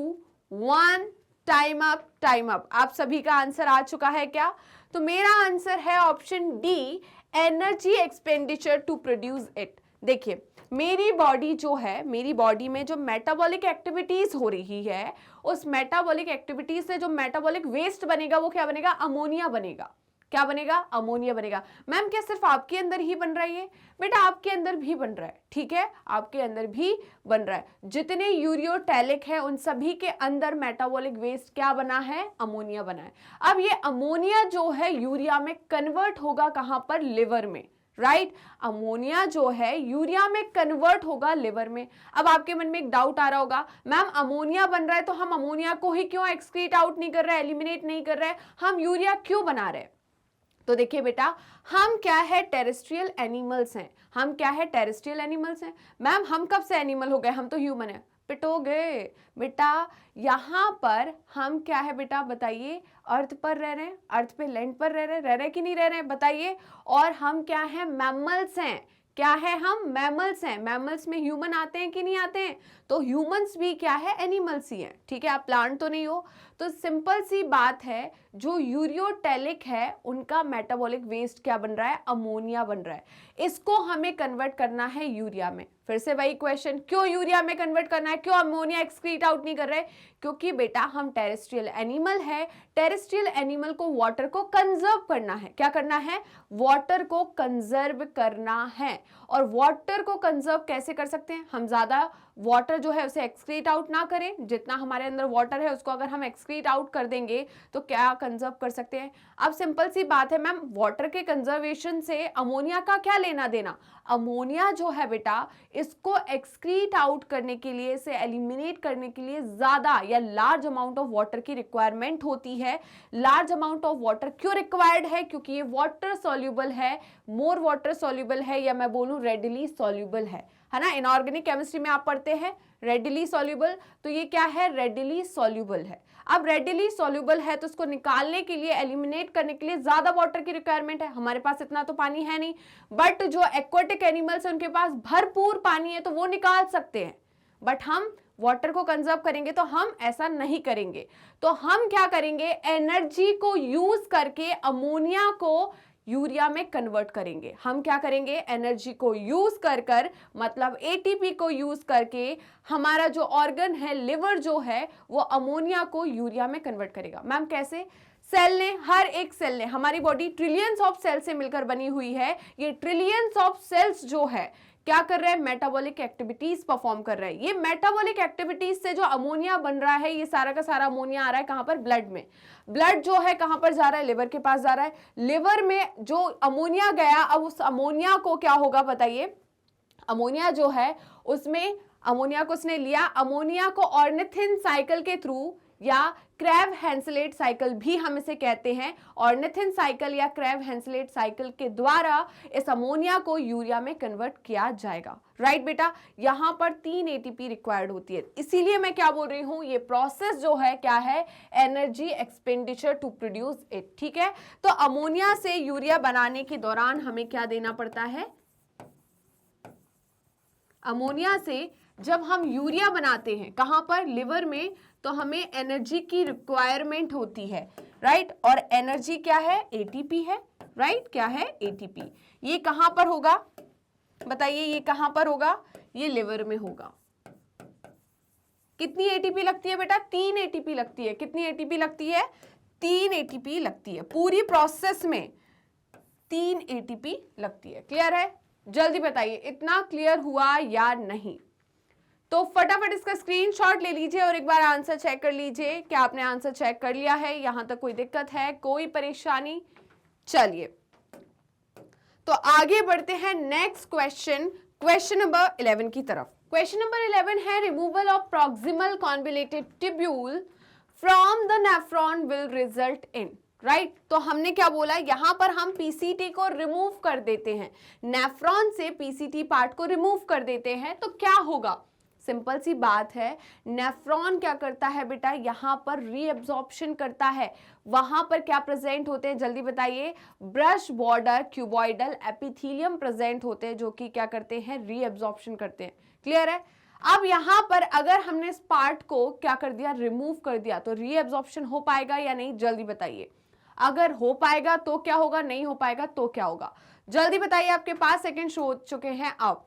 1 time up, time up. आप सभी का आंसर आ चुका है क्या? तो मेरा आंसर है option D, energy expenditure to produce it. देखिए मेरी बॉडी जो है, मेरी बॉडी में जो मेटाबॉलिक एक्टिविटीज हो रही है, उस मेटाबॉलिक एक्टिविटीज से जो मेटाबॉलिक वेस्ट बनेगा वो क्या बनेगा, अमोनिया बनेगा। क्या बनेगा, अमोनिया बनेगा। मैम क्या सिर्फ आपके अंदर ही बन रहा है ये? बेटा आपके अंदर भी बन रहा है, ठीक है, आपके अंदर भी बन रहा है। जितने यूरियोटैलिक है उन सभी के अंदर मेटाबॉलिक वेस्ट क्या बना है, अमोनिया बना है। अब ये अमोनिया जो है यूरिया में कन्वर्ट होगा कहां पर, लिवर में, राइट। अमोनिया जो है यूरिया में कन्वर्ट होगा लिवर में। अब आपके मन में एक डाउट आ रहा होगा, मैम अमोनिया बन रहा है तो हम अमोनिया को ही क्यों एक्सक्रीट आउट नहीं कर रहे, एलिमिनेट नहीं कर रहे, हम यूरिया क्यों बना रहे? तो देखिए बेटा, हम क्या है, टेरेस्ट्रियल एनिमल्स हैं। हम क्या है, टेरेस्ट्रियल एनिमल्स हैं। मैम हम कब से एनिमल हो गए, हम तो ह्यूमन है। पिटो गए बेटा, यहाँ पर हम क्या है बेटा बताइए, अर्थ पर रह रहे हैं, अर्थ पे लैंड पर रह रहे कि नहीं रह रहे हैं बताइए। और हम क्या है, मैमल्स हैं। क्या है, हम मैमल्स हैं। मैमल्स में ह्यूमन आते हैं कि नहीं आते हैं? तो ह्यूमंस भी क्या है, एनिमल्स ही हैं, ठीक है, आप प्लांट तो नहीं हो। तो सिंपल सी बात है, जो यूरियोटैलिक है उनका मेटाबॉलिक वेस्ट क्या बन रहा है, अमोनिया बन रहा है। इसको हमें कन्वर्ट करना है यूरिया में। फिर से वही क्वेश्चन, क्यों यूरिया में कन्वर्ट करना है, क्यों अमोनिया एक्सक्रीट आउट नहीं कर रहे? क्योंकि बेटा हम टेरेस्ट्रियल एनिमल है, टेरेस्ट्रियल एनिमल को वाटर को कंजर्व करना है। क्या करना है, वाटर को कंजर्व करना है। और वाटर को कंजर्व कैसे कर सकते हैं, हम ज्यादा वाटर जो है उसे एक्सक्रीट आउट ना करें। जितना हमारे अंदर वाटर है उसको अगर हम एक्सक्रीट आउट कर देंगे तो क्या कंजर्व कर सकते हैं। अब सिंपल सी बात है मैम, वाटर के कंजर्वेशन से अमोनिया का क्या लेना देना? अमोनिया जो है बेटा, इसको एक्सक्रीट आउट करने के लिए, इसे एलिमिनेट करने के लिए ज्यादा या लार्ज अमाउंट ऑफ वाटर की रिक्वायरमेंट होती है। लार्ज अमाउंट ऑफ वाटर क्यों रिक्वायर्ड है? क्योंकि ये वाटर सॉल्युबल है, मोर वाटर सॉल्युबल है, या मैं बोलूं रेडिली सॉल्युबल है ना। इनऑर्गेनिक केमिस्ट्री में आप पढ़ते हैं रेडिली सॉल्युबल, तो ये क्या है, रेडिली सॉल्युबल है। अब रेडिली सॉल्युबल है तो उसको निकालने के लिए, एलिमिनेट करने के लिए ज्यादा वाटर की रिक्वायरमेंट है। हमारे पास इतना तो पानी है नहीं, बट जो एक्वाटिक एनिमल्स है उनके पास भरपूर पानी है तो वो निकाल सकते हैं। बट हम वाटर को कंजर्व करेंगे तो हम ऐसा नहीं करेंगे। तो हम क्या करेंगे, एनर्जी को यूज करके अमोनिया को यूरिया में कन्वर्ट करेंगे। हम क्या करेंगे, एनर्जी को यूज कर मतलब एटीपी को यूज करके हमारा जो ऑर्गन है, लिवर जो है, वो अमोनिया को यूरिया में कन्वर्ट करेगा। मैम कैसे? सेल ने, हर एक सेल ने, हमारी बॉडी ट्रिलियंस ऑफ सेल से मिलकर बनी हुई है। ये ट्रिलियंस ऑफ सेल्स जो है क्या कर रहे हैं, मेटाबॉलिक एक्टिविटीज परफॉर्म कर रहे हैं। ये मेटाबॉलिक एक्टिविटीज से जो अमोनिया बन रहा है, ये सारा का सारा अमोनिया आ रहा है कहां पर, ब्लड में। ब्लड जो है कहां पर जा रहा है, लिवर के पास जा रहा है। लिवर में जो अमोनिया गया, अब उस अमोनिया को क्या होगा बताइए, अमोनिया जो है उसमें, अमोनिया को उसने लिया, अमोनिया को ऑर्निथिन साइकिल के थ्रू या क्रैब हेंसलेट साइकिल भी हम इसे कहते हैं, ऑर्निथिन साइकिल या क्रैब हेंसलेट साइकिल के द्वारा इस अमोनिया को यूरिया में कन्वर्ट किया जाएगा। राइट बेटा, यहां पर 3 एटीपी रिक्वायर्ड होती है। इसीलिए मैं क्या बोल रही हूं, ये प्रोसेस जो है क्या है, energy expenditure to produce it. ठीक है, तो अमोनिया से यूरिया बनाने के दौरान हमें क्या देना पड़ता है, अमोनिया से जब हम यूरिया बनाते हैं कहां पर, लिवर में, तो हमें एनर्जी की रिक्वायरमेंट होती है। राइट, और एनर्जी क्या है, एटीपी है। राइट, क्या है, एटीपी। ये कहां पर होगा बताइए, ये कहां पर होगा, ये लिवर में होगा। कितनी एटीपी लगती है बेटा, 3 एटीपी लगती है। कितनी एटीपी लगती है, 3 एटीपी लगती है। पूरी प्रोसेस में 3 एटीपी लगती है। क्लियर है, जल्दी बताइए इतना क्लियर हुआ या नहीं। तो फटाफट इसका स्क्रीनशॉट ले लीजिए और एक बार आंसर चेक कर लीजिए। क्या आपने आंसर चेक कर लिया है, यहां तक कोई दिक्कत है, कोई परेशानी? चलिए तो आगे बढ़ते हैं नेक्स्ट क्वेश्चन, क्वेश्चन नंबर 11 की तरफ। क्वेश्चन नंबर 11 है, removal of proximal convoluted tubule from the nephron will result in. Right, तो हमने क्या बोला, यहां पर हम पीसीटी को रिमूव कर देते हैं, नेफ्रॉन से पीसीटी पार्ट को रिमूव कर देते हैं, तो क्या होगा, सिंपल सी बात है, नेफ्रॉन क्या करता है बेटा, यहां पर रीअब्जॉर्प्शन करता है। वहां पर क्या प्रेजेंट होते हैं, जल्दी बताइए, brush border cuboidal epithelium present होते हैं, जो कि क्या करते हैं, रीअब्जॉर्प्शन करते हैं। क्लियर है। अब यहां पर अगर हमने इस पार्ट को क्या कर दिया, रिमूव कर दिया, तो रीअब्जॉर्प्शन हो पाएगा या नहीं, जल्दी बताइए। अगर हो पाएगा तो क्या होगा, नहीं हो पाएगा तो क्या होगा, जल्दी बताइए। आपके पास सेकंड शो हो चुके हैं। अब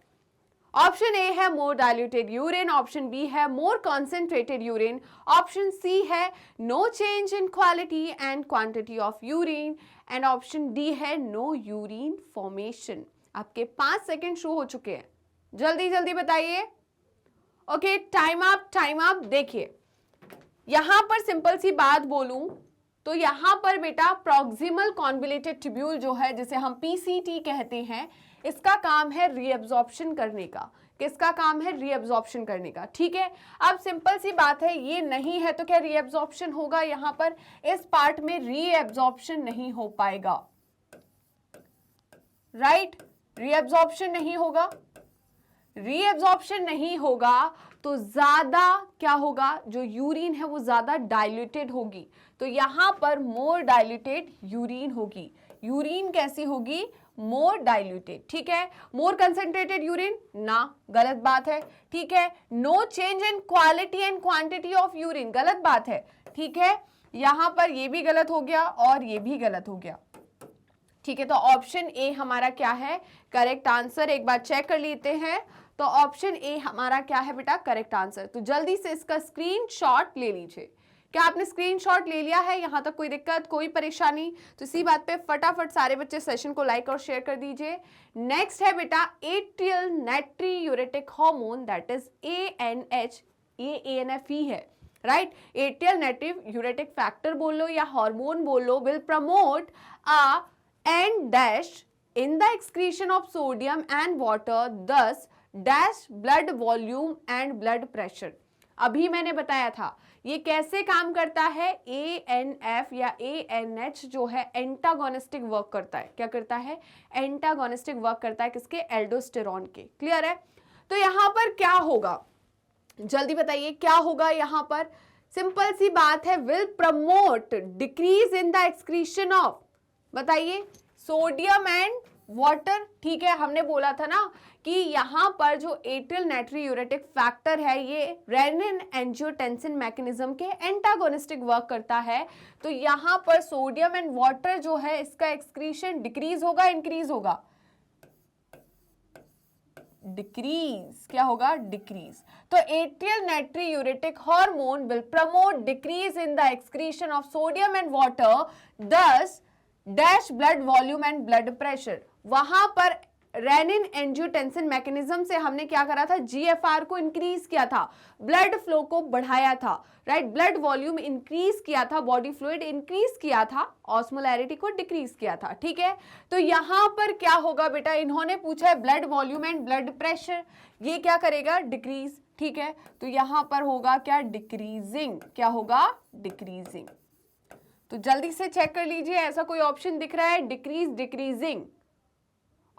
ऑप्शन ए है more diluted urine, option B है more concentrated urine, option C है no change in quality and quantity of urine, and option D है नो यूरिन फॉर्मेशन। आपके 5 सेकंड शो हो चुके हैं, जल्दी जल्दी बताइए। Okay, time up, time up. देखिए यहां पर सिंपल सी बात बोलूं तो यहां पर बेटा प्रॉक्सिमल कॉन्वोल्यूटेड ट्यूब्यूल जो है, जिसे हम पीसीटी कहते हैं, इसका काम है रीअब्जॉर्प्शन करने का। किसका काम है, रीअब्जॉर्प्शन करने का। ठीक है, अब सिंपल सी बात है, ये नहीं है तो क्या रीअब्जॉर्प्शन होगा, यहां पर इस पार्ट में रीअब्जॉर्प्शन नहीं हो पाएगा। राइट, रीअब्जॉर्प्शन नहीं होगा, रीअब्जॉर्प्शन नहीं होगा तो ज्यादा क्या होगा, जो यूरिन है वो ज्यादा डाइल्यूटेड होगी, तो यहां पर मोर डाइल्यूटेड यूरिन होगी। यूरिन कैसी होगी, मोर डाइल्यूटेड। ठीक है, मोर कंसेंट्रेटेड यूरिन ना, गलत बात है। ठीक है, no change in quality and quantity of urine, गलत बात है। ठीक है, यहां पर ये भी गलत हो गया और ये भी गलत हो गया। ठीक है, तो ऑप्शन ए हमारा क्या है, करेक्ट आंसर। एक बार चेक कर लेते हैं, तो ऑप्शन ए हमारा क्या है बेटा, करेक्ट आंसर। तो जल्दी से इसका स्क्रीनशॉट ले लीजिए। क्या आपने स्क्रीनशॉट ले लिया है, यहां तक कोई दिक्कत, कोई परेशानी? तो इसी बात पे फटाफट सारे बच्चे सेशन को लाइक और शेयर कर दीजिए। नेक्स्ट है बेटा atrial natriuretic hormone, that is ANH, ये ANF ही है। राइट, एट्रियल नाइट्रियूरेटिक फैक्टर बोल लो या हार्मोन बोल लो, will promote a and dash in the excretion of sodium and water, thus dash blood volume and blood pressure. अभी मैंने बताया था ये कैसे काम करता है, ANF या ANH जो है एंटागोनिस्टिक वर्क करता है। क्या करता है, एंटागोनिस्टिक वर्क करता है, किसके, एल्डोस्टेरॉन के। क्लियर है, तो यहां पर क्या होगा, जल्दी बताइए क्या होगा यहां पर, सिंपल सी बात है, will promote decrease in the excretion of, बताइए, सोडियम एंड वाटर। ठीक है, हमने बोला था ना कि यहां पर जो एट्रियल नाइट्रियूरेटिक फैक्टर है ये रेनिन एंजियोटेंसिन मैकेनिज्म के एंटागोनिस्टिक वर्क करता है, तो यहां पर सोडियम एंड वाटर जो है इसका एक्सक्रीशन डिक्रीज होगा, इंक्रीज होगा, डिक्रीज, क्या होगा, डिक्रीज। तो atrial natriuretic hormone will promote decrease in the excretion of sodium and water, thus dash blood volume and blood pressure. वहां पर रेनिन एंजियोटेंसिन मैकेनिज्म से हमने क्या करा था, जीएफआर को इंक्रीज किया था, ब्लड फ्लो को बढ़ाया था, राइट, ब्लड वॉल्यूम इंक्रीज किया था, बॉडी फ्लूइड इंक्रीज किया था, ऑस्मोलैरिटी को डिक्रीज किया था, ठीक है। तो यहां पर क्या होगा बेटा, इन्होंने पूछा है blood volume and blood pressure, ये क्या करेगा, डिक्रीज, ठीक है। तो यहां पर होगा क्या, डिक्रीजिंग, क्या होगा, डिक्रीजिंग। तो जल्दी से चेक कर लीजिए, ऐसा कोई ऑप्शन दिख रहा है, decrease, decreasing,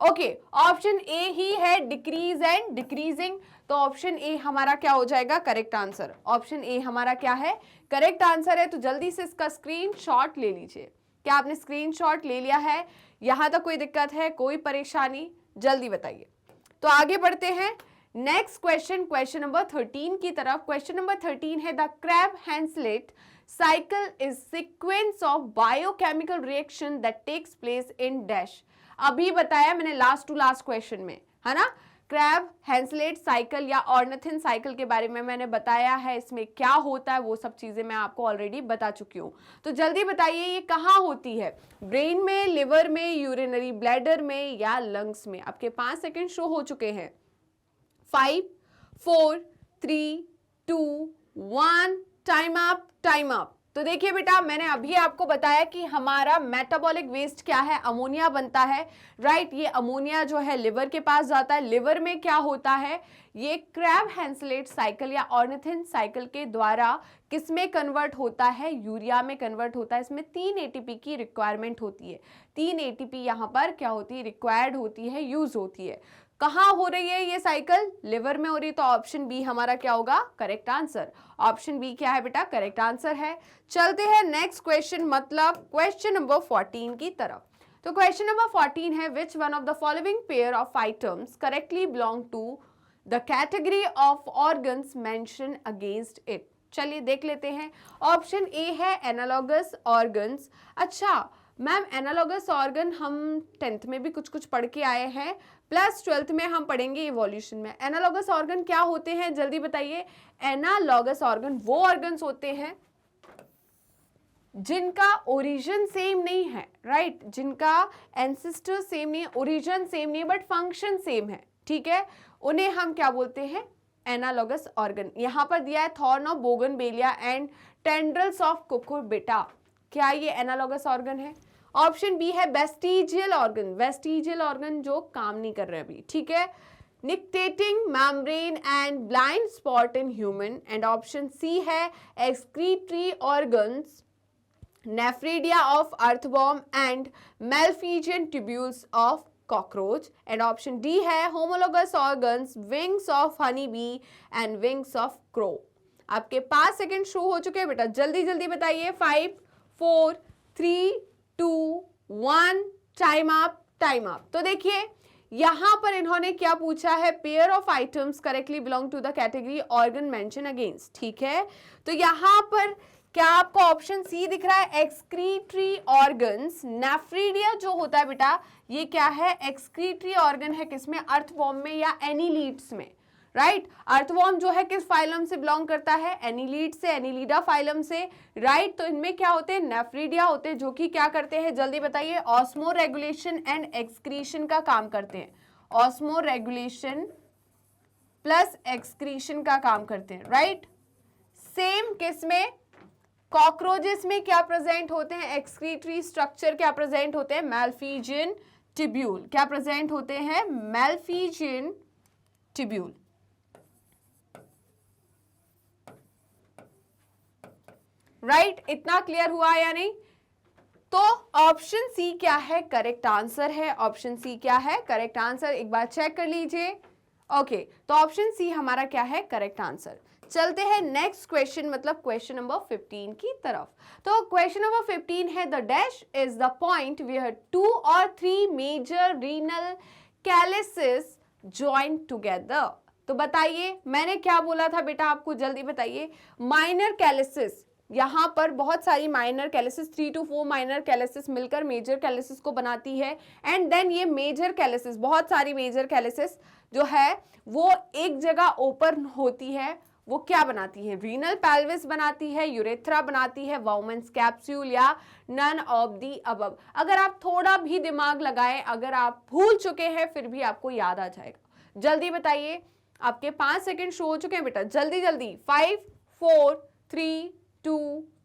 okay, option A ही है, डिक्रीज एंड डिक्रीजिंग। तो ऑप्शन ए हमारा क्या हो जाएगा, करेक्ट आंसर। ऑप्शन ए हमारा क्या है, करेक्ट आंसर है। तो जल्दी से इसका स्क्रीनशॉट ले लीजिए। क्या आपने स्क्रीनशॉट ले लिया है? यहां तक कोई दिक्कत है, कोई परेशानी, जल्दी बताइए। तो आगे बढ़ते हैं नेक्स्ट क्वेश्चन, क्वेश्चन नंबर 13 की तरफ। क्वेश्चन नंबर 13 है, the Krebs Henseleit cycle is sequence of biochemical reaction that takes place in dash. अभी बताया मैंने लास्ट टू लास्ट क्वेश्चन में, है ना, क्रैब हैंसलेट साइकिल या ऑर्निथिन साइकिल के बारे में मैंने बताया है, इसमें क्या होता है वो सब चीजें मैं आपको ऑलरेडी बता चुकी हूं। तो जल्दी बताइए ये कहाँ होती है, ब्रेन में, लिवर में, यूरिनरी ब्लैडर में या लंग्स में? आपके 5 सेकंड शो हो चुके हैं। 5 4 3 2 1, टाइम अप, टाइम अप। तो देखिए बेटा, मैंने अभी आपको बताया कि हमारा मेटाबॉलिक वेस्ट क्या है, अमोनिया बनता है, राइट। ये अमोनिया जो है लिवर के पास जाता है, लिवर में क्या होता है, ये क्रैब हैंसलेट साइकिल या ऑर्निथिन साइकिल के द्वारा किसमें कन्वर्ट होता है, यूरिया में कन्वर्ट होता है। इसमें 3 एटीपी की रिक्वायरमेंट होती है, 3 एटीपी यहाँ पर क्या होती है, रिक्वायर्ड होती है, यूज होती है। कहाँ हो रही है ये साइकिल, लिवर में हो रही, तो ऑप्शन बी हमारा क्या होगा, करेक्ट आंसर। ऑप्शन बी क्या है बेटा, करेक्ट आंसर है। चलते हैं नेक्स्ट क्वेश्चन, मतलब क्वेश्चन नंबर 14 की तरफ। तो क्वेश्चन नंबर 14 है, which one of the following pair of items correctly belong to the category of organs mention against it. चलिए देख लेते हैं। ऑप्शन ए है एनालॉगस ऑर्गन्स। अच्छा मैम, एनालॉगस ऑर्गन हम 10th में भी कुछ कुछ पढ़ के आए हैं, प्लस 12th में हम पढ़ेंगे इवोल्यूशन में। एनालॉगस ऑर्गन क्या होते हैं, जल्दी बताइए। एनालॉगस ऑर्गन वो ऑर्गन्स होते हैं जिनका ओरिजिन सेम नहीं है, राइट, जिनका एंसेस्टर सेम नहीं है, ओरिजिन सेम नहीं है, बट फंक्शन सेम है, ठीक है, उन्हें हम क्या बोलते हैं, एनालॉगस ऑर्गन। यहां पर दिया है thorn of bougainvillea and tendrils of cucurbita. क्या ये एनालॉगस ऑर्गन है? ऑप्शन बी है वेस्टिजियल ऑर्गन, वेस्टिजियल ऑर्गन जो काम नहीं कर रहे अभी, ठीक है, nictitating membrane and blind spot in human. And option C है excretory organs, nephridia of earthworm and Malpighian tubules of cockroach. And option D है homologous organs, wings of honey bee and wings of crow. आपके 5 second show हो चुके हैं बेटा, जल्दी जल्दी बताइए। 5 4 3 2 1, टाइम अप, टाइम अप। तो देखिए यहां पर इन्होंने क्या पूछा है, pair of items correctly belong to the category organ mention against, ठीक है। तो यहां पर क्या आपको ऑप्शन सी दिख रहा है, एक्सक्रीटरी ऑर्गन्स। नेफ्रिडिया जो होता है बेटा, ये क्या है, एक्सक्रीटरी ऑर्गन है, किसमें, अर्थवॉर्म में या एनिलीड्स में, राइट। अर्थवॉर्म जो है किस फाइलम से बिलोंग करता है, एनिलीड से, एनिलीडा फाइलम से, राइट। तो इनमें क्या होते हैं, नेफ्रिडिया होते हैं, जो कि क्या करते हैं, जल्दी बताइए, ऑस्मो रेगुलेशन एंड एक्सक्रीशन का काम करते हैं। ऑस्मो रेगुलेशन प्लस एक्सक्रीशन का काम करते हैं, राइट। सेम किसमें, कॉकरोचेस में क्या प्रेजेंट होते हैं, एक्सक्रीटरी स्ट्रक्चर क्या प्रेजेंट होते हैं, मेलफिजियन ट्यूब्यूल, क्या प्रेजेंट होते हैं, मेलफिजियन ट्यूब्यूल। राइट, इतना क्लियर हुआ या नहीं? तो ऑप्शन सी क्या है, करेक्ट आंसर है। ऑप्शन सी क्या है, करेक्ट आंसर, एक बार चेक कर लीजिए। ओके, तो ऑप्शन सी हमारा क्या है, करेक्ट आंसर। चलते हैं नेक्स्ट क्वेश्चन, मतलब क्वेश्चन नंबर 15 की तरफ। तो क्वेश्चन नंबर 15 है, the dash is the point where 2 or 3 major renal calyces join together. तो बताइए मैंने क्या बोला था बेटा आपको, जल्दी बताइए। माइनर कैलिसिस यहाँ पर बहुत सारी माइनर कैलिसिस 3 to 4 माइनर कैलिसिस मिलकर मेजर कैलिसिस को बनाती है। एंड देन ये मेजर कैलिसिस, बहुत सारी मेजर कैलिसिस जो है वो एक जगह ओपन होती है, वो क्या बनाती है? रीनल पेल्विस बनाती है, यूरेथ्रा बनाती है, वाउमेंस कैप्सूल या नन ऑफ दी अबव। अगर आप थोड़ा भी दिमाग लगाएं, अगर आप भूल चुके हैं फिर भी आपको याद आ जाएगा। जल्दी बताइए, आपके 5 सेकंड शो हो चुके हैं बेटा, जल्दी जल्दी। 5 4 3 2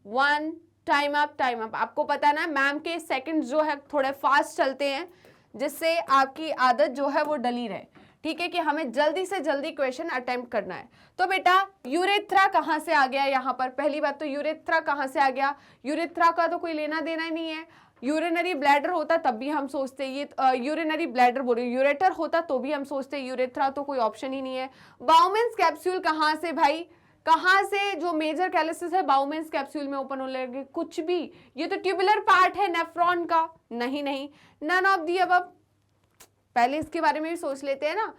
1 टाइम अप, टाइम अप। आपको पता है ना मैम के सेकंड जो है थोड़े फास्ट चलते हैं, जिससे आपकी आदत जो है वो डली रहे, ठीक है, कि हमें जल्दी से जल्दी क्वेश्चन अटेम्प्ट करना है। तो बेटा यूरेथ्रा कहाँ से आ गया यहाँ पर? पहली बात तो यूरेथ्रा कहाँ से आ गया? यूरेथ्रा का तो कोई लेना देना ही नहीं है। यूरिनरी ब्लैडर होता तब भी हम सोचते ये यूरिनरी ब्लैडर बोल रही, यूरेटर होता तो भी हम सोचते यूरेथ्रा तो कोई ऑप्शन ही नहीं है। बाउमेंस कैप्सूल कहाँ से भाई? कहाँ से? जो मेजर कैलिसिस है बाउमेंस कैप्सूल में ओपन होने लगे? कुछ भी, ये तो ट्यूबुलर पार्ट है नेफ्रॉन का। नहीं नहीं, नन ऑफ दी अबव। पहले इसके बारे में भी सोच लेते हैं ना।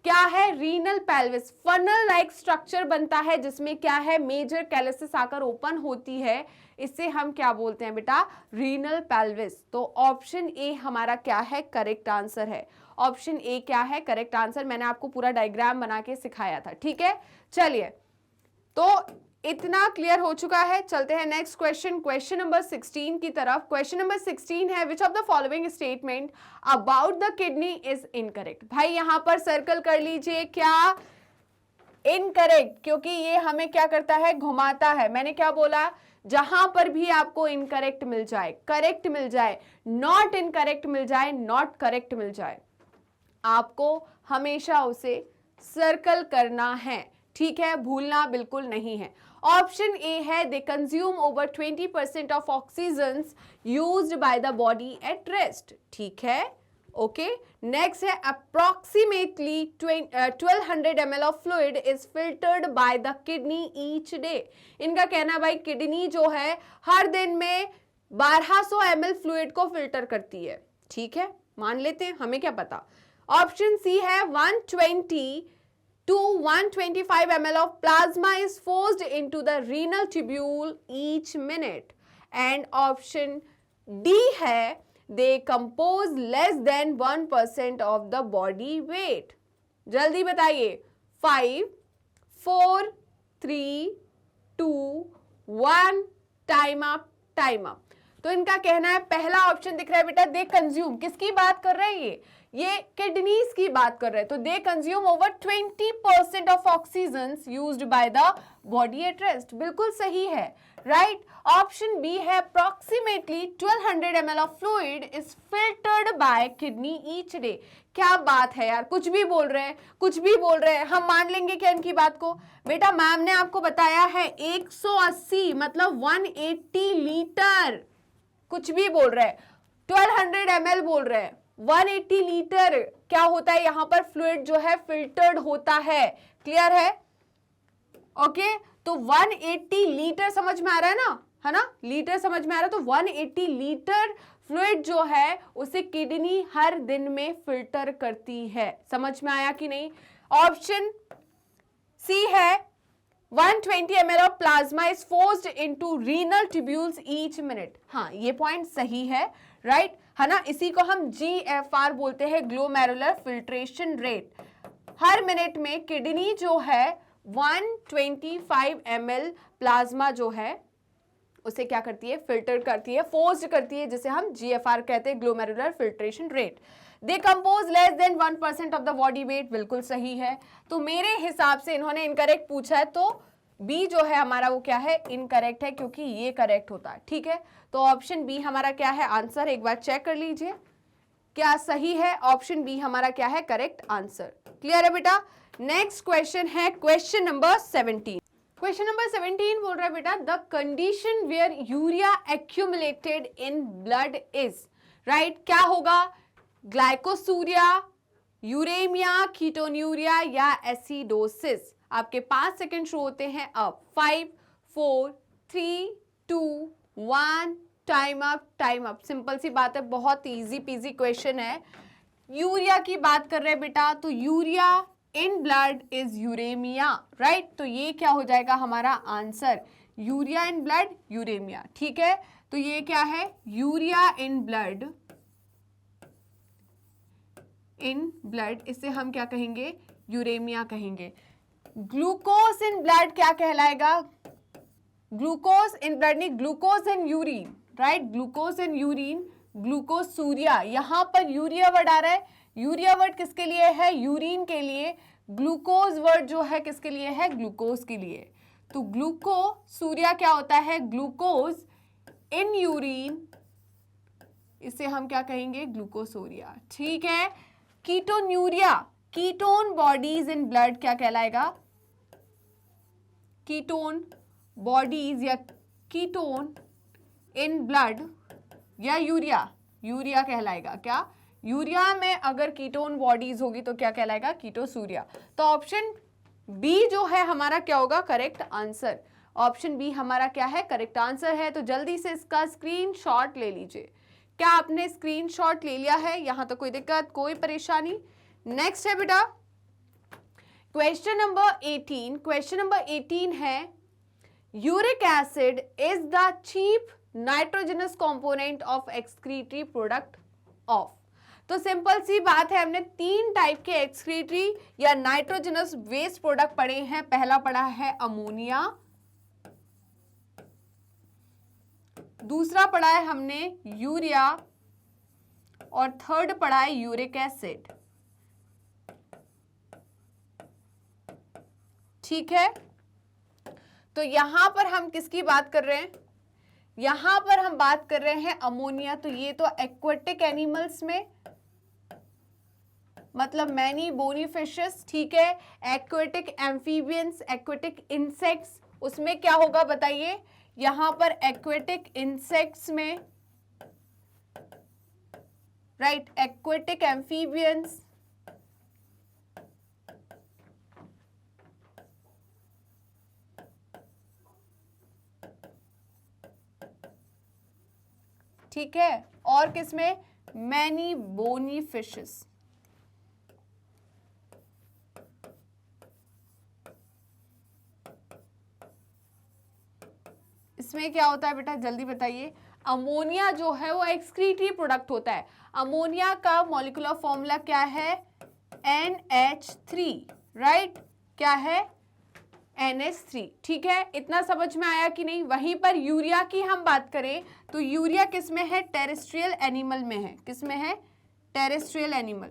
क्या है? Renal pelvis, funnel like structure बनता है जिसमें क्या है, मेजर कैलिसिस आकर ओपन होती है, इससे हम क्या बोलते हैं बेटा? Renal pelvis. तो ऑप्शन ए हमारा क्या है? करेक्ट आंसर है। ऑप्शन ए क्या है? Correct answer. मैंने आपको पूरा डायग्राम बना के सिखाया था, ठीक है। चलिए, तो इतना क्लियर हो चुका है। चलते हैं नेक्स्ट क्वेश्चन, क्वेश्चन नंबर 16 की तरफ। क्वेश्चन नंबर 16 है, which of the following statement about the kidney is incorrect. भाई यहां पर सर्कल कर लीजिए, क्या इनकरेक्ट, क्योंकि ये हमें क्या करता है? घुमाता है। मैंने क्या बोला? जहां पर भी आपको इनकरेक्ट मिल जाए, करेक्ट मिल जाए, नॉट इनकरेक्ट मिल जाए, नॉट करेक्ट मिल जाए, आपको हमेशा उसे सर्कल करना है, ठीक है, भूलना बिल्कुल नहीं है। ऑप्शन ए है, they consume over 20% of oxygen used by the body at rest, ठीक है, ओके। नेक्स्ट है, approximately 1200 ml of fluid is filtered by the kidney each day. इनका कहना भाई किडनी जो है हर दिन में 1200 ml फ्लूइड को फिल्टर करती है, ठीक है, मान लेते हैं, हमें क्या पता। ऑप्शन सी है, 120 to 125 ml of plasma is forced into the renal tubule each minute. And option D है, they compose less than 1% of the body weight. जल्दी बताइए, 5 4 3 2 1 टाइम अप, टाइम अप। तो इनका कहना है, पहला ऑप्शन दिख रहा है बेटा, दे कंज्यूम, किसकी बात कर रहे हैं? ये किडनीज की बात कर रहे हैं। तो they consume over 20% of oxygen used by the body at rest, बिल्कुल सही है, राइट। ऑप्शन बी है, approximately 1200 ml of fluid is filtered bye kidney each day. क्या बात है यार, कुछ भी बोल रहे हैं, कुछ भी बोल रहे हैं, हम मान लेंगे क्या इनकी बात को? बेटा मैम ने आपको बताया है 180 मतलब 180 लीटर, कुछ भी बोल रहे हैं, 1200 ml बोल रहे हैं, 180 लीटर क्या होता है यहाँ पर? फ्लूइड जो है फिल्टर्ड होता है, क्लियर है, ओके। तो 180 लीटर समझ में आ रहा है ना, लीटर समझ में आ रहा है। तो 180 लीटर फ्लूइड जो है उसे किडनी हर दिन में फिल्टर करती है, समझ में आया कि नहीं? ऑप्शन सी है, 120 ml of plasma is forced into renal tubules each minute. हाँ, ये पॉइंट सही है, राइट, है ना। इसी को हम GFR बोलते हैं, ग्लोमेरुलर फिल्ट्रेशन रेट। हर मिनट में किडनी जो है 125 ml प्लाज्मा जो है उसे क्या करती है? फिल्टर करती है, फोर्स्ड करती है, जिसे हम GFR कहते हैं, glomerular filtration rate. They compose less than 1% of the body weight, बिल्कुल सही है। तो मेरे हिसाब से इन्होंने इनकरेक्ट पूछा है, तो बी जो है हमारा वो क्या है? इनकरेक्ट है, क्योंकि ये करेक्ट होता है, ठीक है। तो ऑप्शन बी हमारा क्या है? आंसर। एक बार चेक कर लीजिए क्या सही है। ऑप्शन बी हमारा क्या है? Correct answer. क्लियर है बेटा? नेक्स्ट क्वेश्चन है क्वेश्चन नंबर 17। क्वेश्चन नंबर 17 बोल रहा है बेटा, the condition where urea accumulated in blood is, right, क्या होगा? ग्लाइकोसूरिया, यूरेमिया, कीटोन्यूरिया या एसिडोसिस। आपके 5 सेकंड शो होते हैं अब। 5 4 3 2 1 time up, time up. Simple सी बात है, बहुत इजी पीजी क्वेश्चन है। यूरिया की बात कर रहे हैं बेटा, तो urea in blood is uraemia, right. तो ये क्या हो जाएगा हमारा answer? Urea in blood, uraemia, ठीक है। तो ये क्या है, यूरिया इन ब्लड, इसे हम क्या कहेंगे, यूरेमिया कहेंगे। ग्लूकोज इन ब्लड क्या कहलाएगा, ग्लूकोज इन ब्लड नहीं, glucose in urine, right, glucose in urine, glucose Suriya. यहां पर यूरिया वर्ड आ रहा है, यूरिया वर्ड किसके लिए है, यूरिन के लिए। ग्लूकोज वर्ड जो है किसके लिए है, ग्लूकोज के लिए। तो ग्लूको सूर्या क्या होता है, ग्लूकोज इन यूरिन, इसे हम क्या कहेंगे, ग्लूकोसूरिया, ठीक है। Ketonuria, ketone bodies in blood क्या कहलाएगा, कीटोन बॉडीज या कीटोन इन ब्लड या यूरिया, यूरिया कहलाएगा क्या, यूरिया में अगर कीटोन बॉडीज होगी तो क्या कहलाएगा, कीटोसूरिया। तो ऑप्शन बी जो है हमारा क्या होगा, करेक्ट आंसर। ऑप्शन बी हमारा क्या है, करेक्ट आंसर है। तो जल्दी से इसका स्क्रीनशॉट ले लीजिए। क्या आपने स्क्रीनशॉट ले लिया है, यहां तो कोई दिक्कत, कोई परेशानी। नेक्स्ट है बेटा क्वेश्चन नंबर 18। क्वेश्चन नंबर 18 है uric acid is the chief nitrogenous component of excretory product of. तो सिंपल सी बात है, हमने 3 टाइप के एक्सक्रीटरी या नाइट्रोजनस वेस्ट प्रोडक्ट पढ़े हैं। पहला पढ़ा है अमोनिया, दूसरा पढ़ा है हमने यूरिया, और थर्ड पढ़ा है यूरिक एसिड, ठीक है। तो यहां पर हम किसकी बात कर रहे हैं, यहां पर हम बात कर रहे हैं अमोनिया। तो ये तो एक्वेटिक एनिमल्स में, मतलब मैनी बोनी फिशेस, ठीक है। एक्वेटिक एम्फीबियंस, एक्वेटिक इंसेक्ट्स, उसमें क्या होगा बताइए, यहां पर एक्वेटिक इंसेक्ट्स में, राइट, एक्वेटिक एम्फीबियंस, ठीक है, और किसमें, मैनी बोनी फिशेस। इसमें क्या होता है बेटा, जल्दी बताइए। अमोनिया जो है वो एक्सक्रीटरी प्रोडक्ट होता है। अमोनिया का मॉलिक्यूलर फॉर्मूला क्या है, NH3, राइट, क्या है, NH3, ठीक है। इतना समझ में आया कि नहीं। वहीं पर यूरिया की हम बात करें तो यूरिया किस में है, टेरेस्ट्रियल एनिमल में है, किस में है, टेरेस्ट्रियल एनिमल।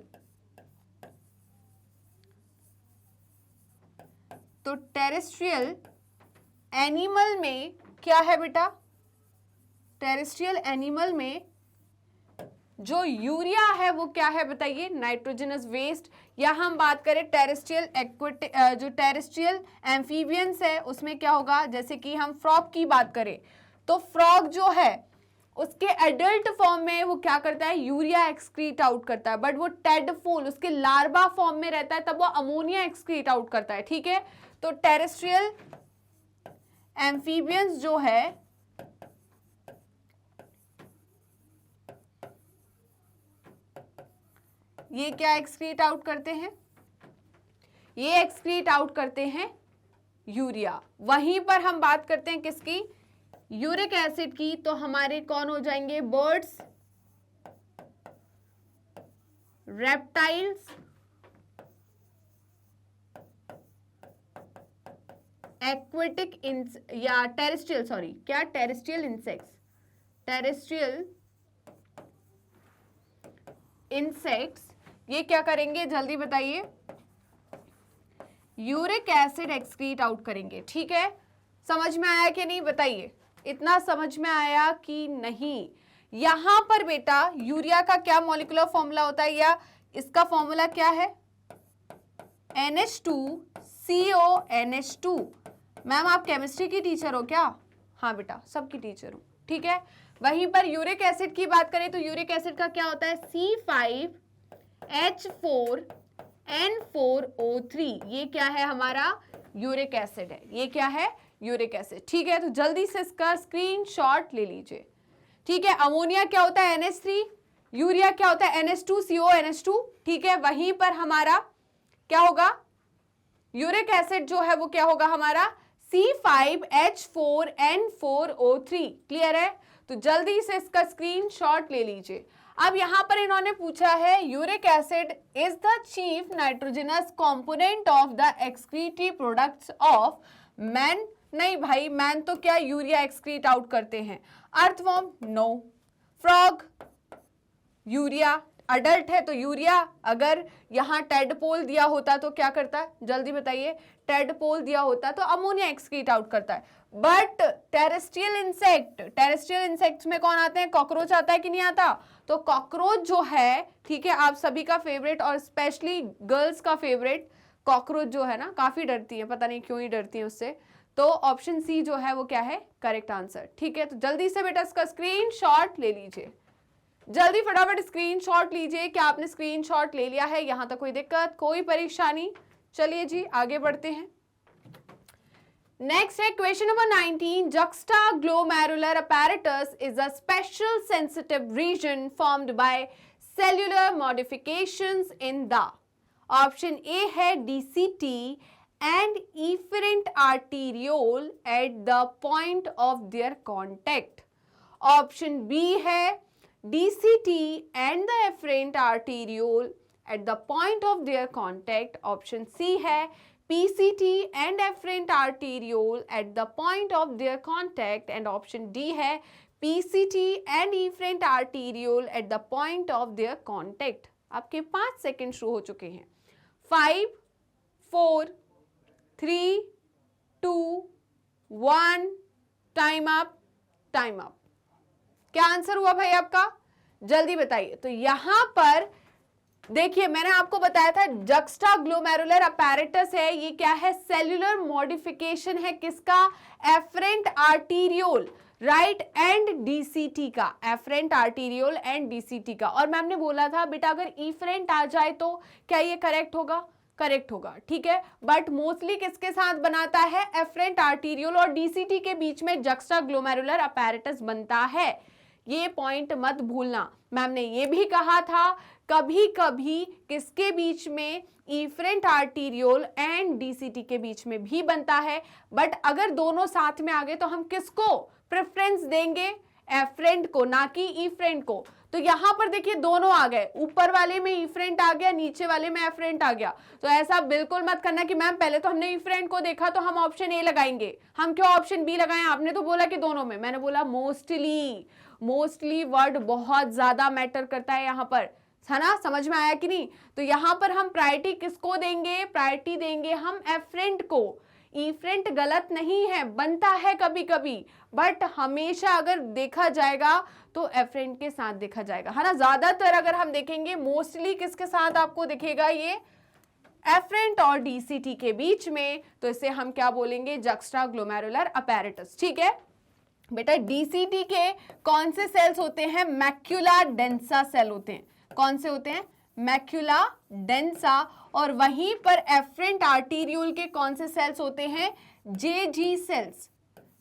तो टेरेस्ट्रियल एनिमल में क्या है बेटा, टेरेस्ट्रियल एनिमल में जो यूरिया है वो क्या है बताइए, नाइट्रोजनस वेस्ट। या हम बात करें टेरेस्ट्रियल जो टेरेस्ट्रियल एम्फीबियंस है उसमें क्या होगा, जैसे कि हम फ्रॉग की बात करें तो फ्रॉग जो है उसके एडल्ट फॉर्म में वो क्या करता है, यूरिया एक्सक्रीट आउट करता है। बट वो टेडफोल उसके लार्वा फॉर्म में रहता है तब वो अमोनिया एक्सक्रीट आउट करता है, ठीक है। तो टेरेस्ट्रियल एम्फीबियंस जो है ये क्या एक्सक्रीट आउट करते हैं, ये एक्सक्रीट आउट करते हैं यूरिया। वहीं पर हम बात करते हैं किसकी, यूरिक एसिड की। तो हमारे कौन हो जाएंगे, बर्ड्स, रेप्टाइल्स, एक्वेटिक या टेरेस्ट्रियल, सॉरी क्या, टेरेस्ट्रियल इंसेक्ट्स, टेरेस्ट्रियल इंसेक्ट्स ये क्या करेंगे, जल्दी बताइए, यूरिक एसिड एक्सक्रीट आउट करेंगे, ठीक है। समझ में आया कि नहीं बताइए, इतना समझ में आया कि नहीं। यहां पर बेटा यूरिया का क्या मॉलिक्यूलर फॉर्मूला होता है, या इसका फॉर्मूला क्या है, NH2CO NH2। मैम आप केमिस्ट्री की टीचर हो क्या, हाँ बेटा सबकी टीचर हूँ, ठीक है। वहीं पर यूरिक एसिड की बात करें तो यूरिक एसिड का क्या होता है, C5H4N4O3। ये क्या है, हमारा यूरिक एसिड है, ये क्या है, यूरिक एसिड, ठीक है। तो जल्दी से इसका स्क्रीनशॉट ले लीजिए, ठीक है। अमोनिया क्या होता है, NH3, यूरिया क्या होता है, NH2CO NH2, ठीक है। वहीं पर हमारा क्या होगा, यूरिक एसिड जो है वो क्या होगा हमारा C5H4N4O3। क्लियर है? तो जल्दी से इसका स्क्रीनशॉट ले लीजिए। अब यहां पर इन्होंने पूछा है uric acid is the chief nitrogenous component of the excretory products of man. नहीं भाई, मैन तो क्या यूरिया एक्सक्रीट आउट करते हैं। Earthworm no. Frog urea, adult है तो यूरिया। अगर यहाँ टेडपोल दिया होता तो क्या करता है, जल्दी बताइए। टेडपोल दिया होता तो अमोनिया एक्सक्रीट आउट करता है। बट टेरेस्ट्रियल इंसेक्ट्स में कौन आते हैं, कॉकरोच आता है कि नहीं आता। तो कॉकरोच जो है, ठीक है, आप सभी का फेवरेट और स्पेशली गर्ल्स का फेवरेट कॉकरोच जो है ना, काफी डरती है, पता नहीं क्यों ही डरती है उससे। तो ऑप्शन सी जो है वो क्या है, करेक्ट आंसर। ठीक है, तो जल्दी से बेटा इसका स्क्रीनशॉट ले लीजिए। जल्दी फटाफट स्क्रीनशॉट लीजिए। क्या आपने स्क्रीनशॉट ले लिया है? यहां तक कोई दिक्कत, कोई परेशानी? चलिए जी आगे बढ़ते हैं। नेक्स्ट है question number 19। Juxtaglomerular apparatus is a special sensitive region formed by cellular modifications in the option A है DCT and efferent arteriole at the point of their contact। Option B है DCT and the efferent arteriole at the point of their contact। Option C है PCT and efferent arteriole at the point of their contact। And option D है PCT and efferent arteriole at the point of their contact। आपके 5 second शुरू हो चुके हैं। 5 4 3 2 1 time up. क्या answer हुआ भाई आपका, जल्दी बताइए। तो यहां पर देखिए, मैंने आपको बताया था जक्स्टाग्लोमेरुलर अपैरेटस है, ये क्या है, सेल्यूलर मॉडिफिकेशन है किसका, afferent arteriole, right, and DCT का, एफरेंट आर्टीरियोल एंड डीसीटी का। और मैम ने बोला था बेटा अगर इफरेंट आ जाए तो क्या ये करेक्ट होगा, करेक्ट होगा, ठीक है। बट मोस्टली किसके साथ बनाता है, एफरेंट आर्टीरियोल और डीसीटी के बीच में जक्स्टाग्लोमेरुलर अपैरेटस बनता है। ये पॉइंट मत भूलना। मैम ने ये भी कहा था कभी कभी किसके बीच में, इफरेंट आर्टीरियोल एंड डीसीटी के बीच में भी बनता है। बट अगर दोनों साथ में आ गए तो हम किसको प्रेफरेंस देंगे, एफरेंट को, ना कि इफरेंट को। तो यहां पर देखिए दोनों आ गए, ऊपर वाले में इफरेंट आ गया, नीचे वाले में एफरेंट आ गया। तो ऐसा बिल्कुल मत करना कि मैम पहले तो हमने इफरेंट को देखा तो हम ऑप्शन ए लगाएंगे, हम क्यों ऑप्शन बी लगाएं। आपने तो बोला कि दोनों में, मैंने बोला मोस्टली वर्ड बहुत ज्यादा मैटर करता है यहाँ पर, है ना, समझ में आया कि नहीं। तो यहाँ पर हम प्रायोरिटी किसको देंगे, प्रायोरिटी देंगे हम एफरेंट को। इफरेंट गलत नहीं है, बनता है कभी कभी, बट हमेशा अगर देखा जाएगा तो एफरेंट के साथ देखा जाएगा, है ना। ज्यादातर अगर हम देखेंगे मोस्टली किसके साथ आपको दिखेगा, ये एफरेंट और डीसीटी के बीच में। तो इसे हम क्या बोलेंगे, जक्स्टाग्लोमेरुलर अपैरेटस। ठीक है बेटा, डीसीटी के कौन से सेल्स होते हैं, मैक्यूला डेंसा सेल होते हैं। कौन से होते हैं, मैक्यूला डेंसा। और वहीं पर एफरेंट आर्टीरियोल के कौन से सेल्स होते हैं, जेजी सेल्स,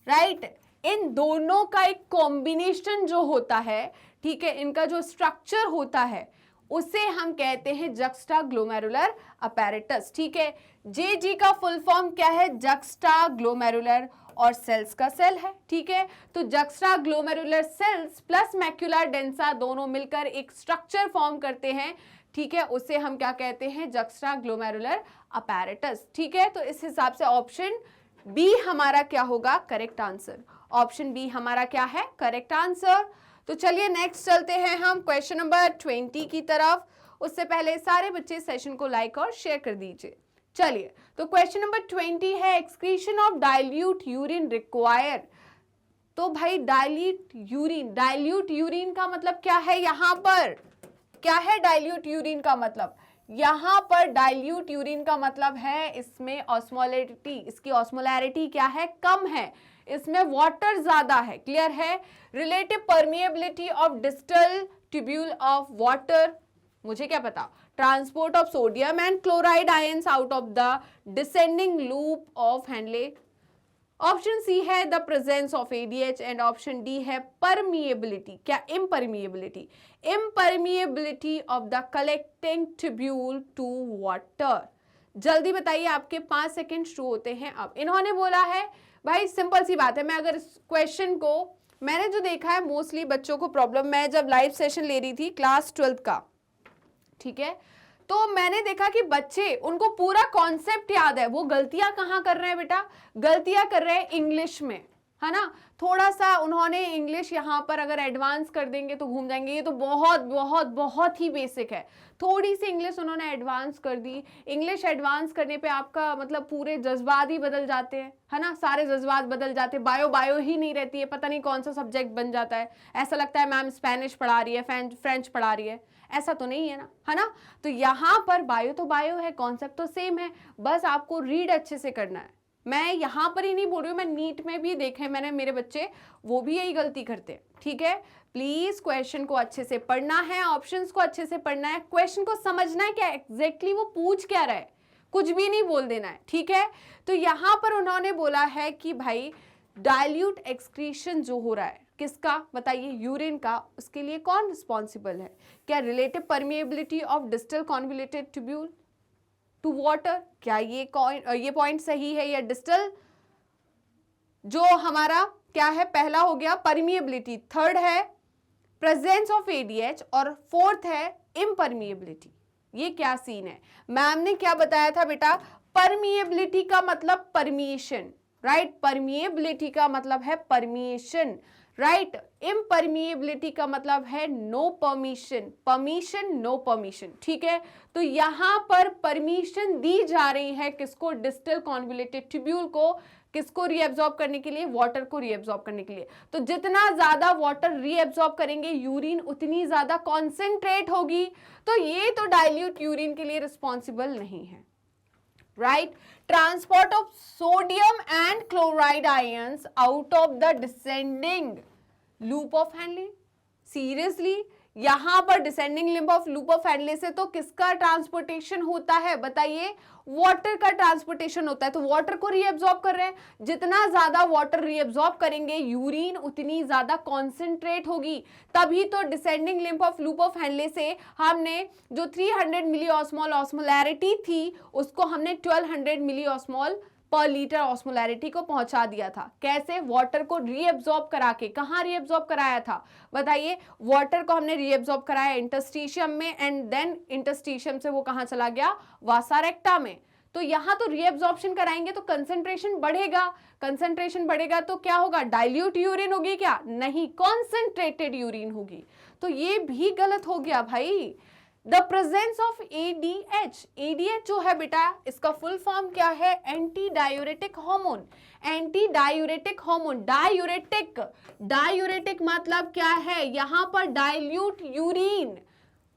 राइट। इन दोनों का एक कॉम्बिनेशन जो होता है, ठीक है, इनका जो स्ट्रक्चर होता है उसे हम कहते हैं जक्स्टाग्लोमेरुलर अपैरेटस। ठीक है, जेजी का फुल फॉर्म क्या है, जक्स्टाग्लोमेरुलर, और सेल्स का सेल है। ठीक है, तो juxtaglomerular cells plus macula densa दोनों मिलकर एक स्ट्रक्चर फॉर्म करते हैं। ठीक है, उसे हम क्या कहते हैं, जक्स्टाग्लोमेरुलर अपैरेटस। ठीक है, तो इस हिसाब से ऑप्शन बी हमारा क्या होगा, करेक्ट आंसर। ऑप्शन बी हमारा क्या है, करेक्ट आंसर। तो चलिए नेक्स्ट चलते हैं हम क्वेश्चन नंबर 20 की तरफ। उससे पहले सारे बच्चे सेशन को लाइक और शेयर कर दीजिए। चलिए, तो क्वेश्चन नंबर 20 है excretion of dilute urine require. तो भाई डाइल्यूट यूरिन का मतलब क्या है, यहां पर क्या है डाइल्यूट यूरिन का मतलब, यहां पर डाइल्यूट यूरिन का मतलब है इसमें ऑस्मोलैरिटी, इसकी ऑस्मोलैरिटी क्या है, कम है, इसमें वाटर ज्यादा है। क्लियर है। Relative permeability of distal tubule of water, मुझे क्या पता। Transport of sodium and chloride ions out of the descending loop of Henle. Option C है the presence of ADH and option D है permeability, क्या, impermeability of the collecting tubule to water. जल्दी बताइए, आपके 5 second शुरू होते हैं अब। इन्होंने बोला है भाई सिंपल सी बात है, मैं अगर इस क्वेश्चन को, मैंने जो देखा है मोस्टली बच्चों को प्रॉब्लम, मैं जब लाइव सेशन ले रही थी क्लास 12th का, ठीक है, तो मैंने देखा कि बच्चे, उनको पूरा कॉन्सेप्ट याद है, वो गलतियां कहाँ कर रहे हैं बेटा, गलतियां कर रहे हैं इंग्लिश में, है ना। थोड़ा सा उन्होंने इंग्लिश यहाँ पर अगर एडवांस कर देंगे तो घूम जाएंगे, ये तो बहुत बहुत बहुत ही बेसिक है। थोड़ी सी इंग्लिश उन्होंने एडवांस कर दी, इंग्लिश एडवांस करने पे आपका मतलब पूरे जज्बात ही बदल जाते हैं, है ना, सारे जज्बात बदल जाते हैं, बायो ही नहीं रहती है, पता नहीं कौन सा सब्जेक्ट बन जाता है, ऐसा लगता है मैम स्पेनिश पढ़ा रही है, फ्रेंच पढ़ा रही है, ऐसा तो नहीं है ना, है ना। तो यहाँ पर बायो तो बायो है, कॉन्सेप्ट तो सेम है, बस आपको रीड अच्छे से करना है। मैं यहाँ पर ही नहीं बोल रही हूँ, मैं नीट में भी देखे मैंने, मेरे बच्चे वो भी यही गलती करते हैं, ठीक है। प्लीज क्वेश्चन को अच्छे से पढ़ना है, ऑप्शंस को अच्छे से पढ़ना है, क्वेश्चन को समझना है क्या एग्जैक्टली वो पूछ क्या रहा है, कुछ भी नहीं बोल देना है, ठीक है। तो यहाँ पर उन्होंने बोला है कि भाई डाइल्यूट एक्सक्रीशन जो हो रहा है, किसका बताइए, यूरिन का, उसके लिए कौन रिस्पॉन्सिबल है। क्या relative permeability of distal convoluted tubule to water, क्या ये पॉइंट सही है, या डिस्टल जो हमारा क्या है, पहला हो गया परमिएबिलिटी, थर्ड है प्रेजेंस ऑफ एडीएच, और फोर्थ है इम्परमिएबिलिटी। ये क्या सीन है, मैम ने क्या बताया था बेटा, परमिएबिलिटी का मतलब परमिशन, राइट, परमिएबिलिटी का मतलब है परमिशन, राइट, इम्परमिएबिलिटी का मतलब है no permission, permission no permission, ठीक है। तो यहां पर परमिशन दी जा रही है किसको, डिस्टल कॉन्वोल्यूटेड ट्यूब्यूल को, किसको रीएब्सॉर्ब करने के लिए, वाटर को रीएब्सॉर्ब करने के लिए। तो जितना ज्यादा वाटर रीएब्सॉर्ब करेंगे यूरिन, उतनी ज्यादा कॉन्सेंट्रेट होगी, तो ये तो डाइल्यूट यूरिन के लिए रिस्पॉन्सिबल नहीं है, right. Transport of sodium and chloride ions out of the descending loop of Henle, seriously, यहां पर descending limb of loop of handle से तो किसका ट्रांसपोर्टेशन होता है बताइए, वाटर का ट्रांसपोर्टेशन होता है। तो वाटर को रीएब्सॉर्ब कर रहे हैं, जितना ज्यादा वाटर रीएब्सॉर्ब करेंगे यूरिन उतनी ज्यादा कॉन्सेंट्रेट होगी, तभी तो descending limb of loop of handle से हमने जो 300 मिली ऑस्मोल ऑस्मोलैरिटी थी उसको हमने 1200 मिली ऑस्मोल पर लीटर ऑस्मोलैरिटी को पहुंचा दिया था। कैसे, वाटर को रीएब्सॉर्ब करा के। कहां रीएब्सॉर्ब कराया था बताइए, वाटर को हमने रीएब्सॉर्ब कराया इंटरस्टिशियम में, एंड देन इंटरस्टिशियम से वो कहां चला गया, वासा रेक्टा में। तो यहां तो रीएब्सॉर्प्शन कराएंगे तो कंसंट्रेशन बढ़ेगा, कंसंट्रेशन बढ़ेगा तो क्या होगा, डाइल्यूट यूरिन होगी क्या, नहीं, कॉन्सेंट्रेटेड यूरिन होगी। तो ये भी गलत हो गया भाई। The presence of ADH, ADH जो है बेटा इसका फुल फॉर्म क्या है, anti diuretic hormone, anti diuretic hormone, diuretic, diuretic मतलब क्या है, यहां पर dilute urine,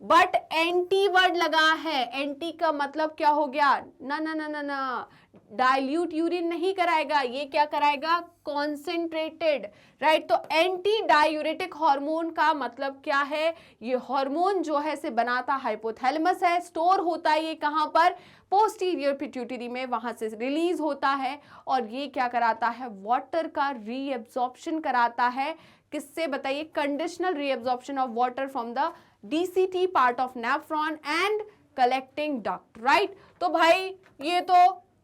but anti word लगा है, एंटी का मतलब क्या हो गया, ना ना ना ना ना, डाइल्यूट यूरिन नहीं कराएगा, ये क्या कराएगा, कॉन्सेंट्रेटेड, राइट। तो एंटी डायूरेटिक हार्मोन का मतलब क्या है, ये हार्मोन जो है से बनाता हाइपोथैलेमस है, स्टोर होता है ये कहां पर, पोस्टीरियर पिट्यूटरी में, वहां से रिलीज होता है, और ये क्या कराता है, वाटर का रीएब्सॉर्प्शन कराता है, किससे बताइए, conditional reabsorption of water from the DCT part of nephron and collecting duct, right. तो भाई ये तो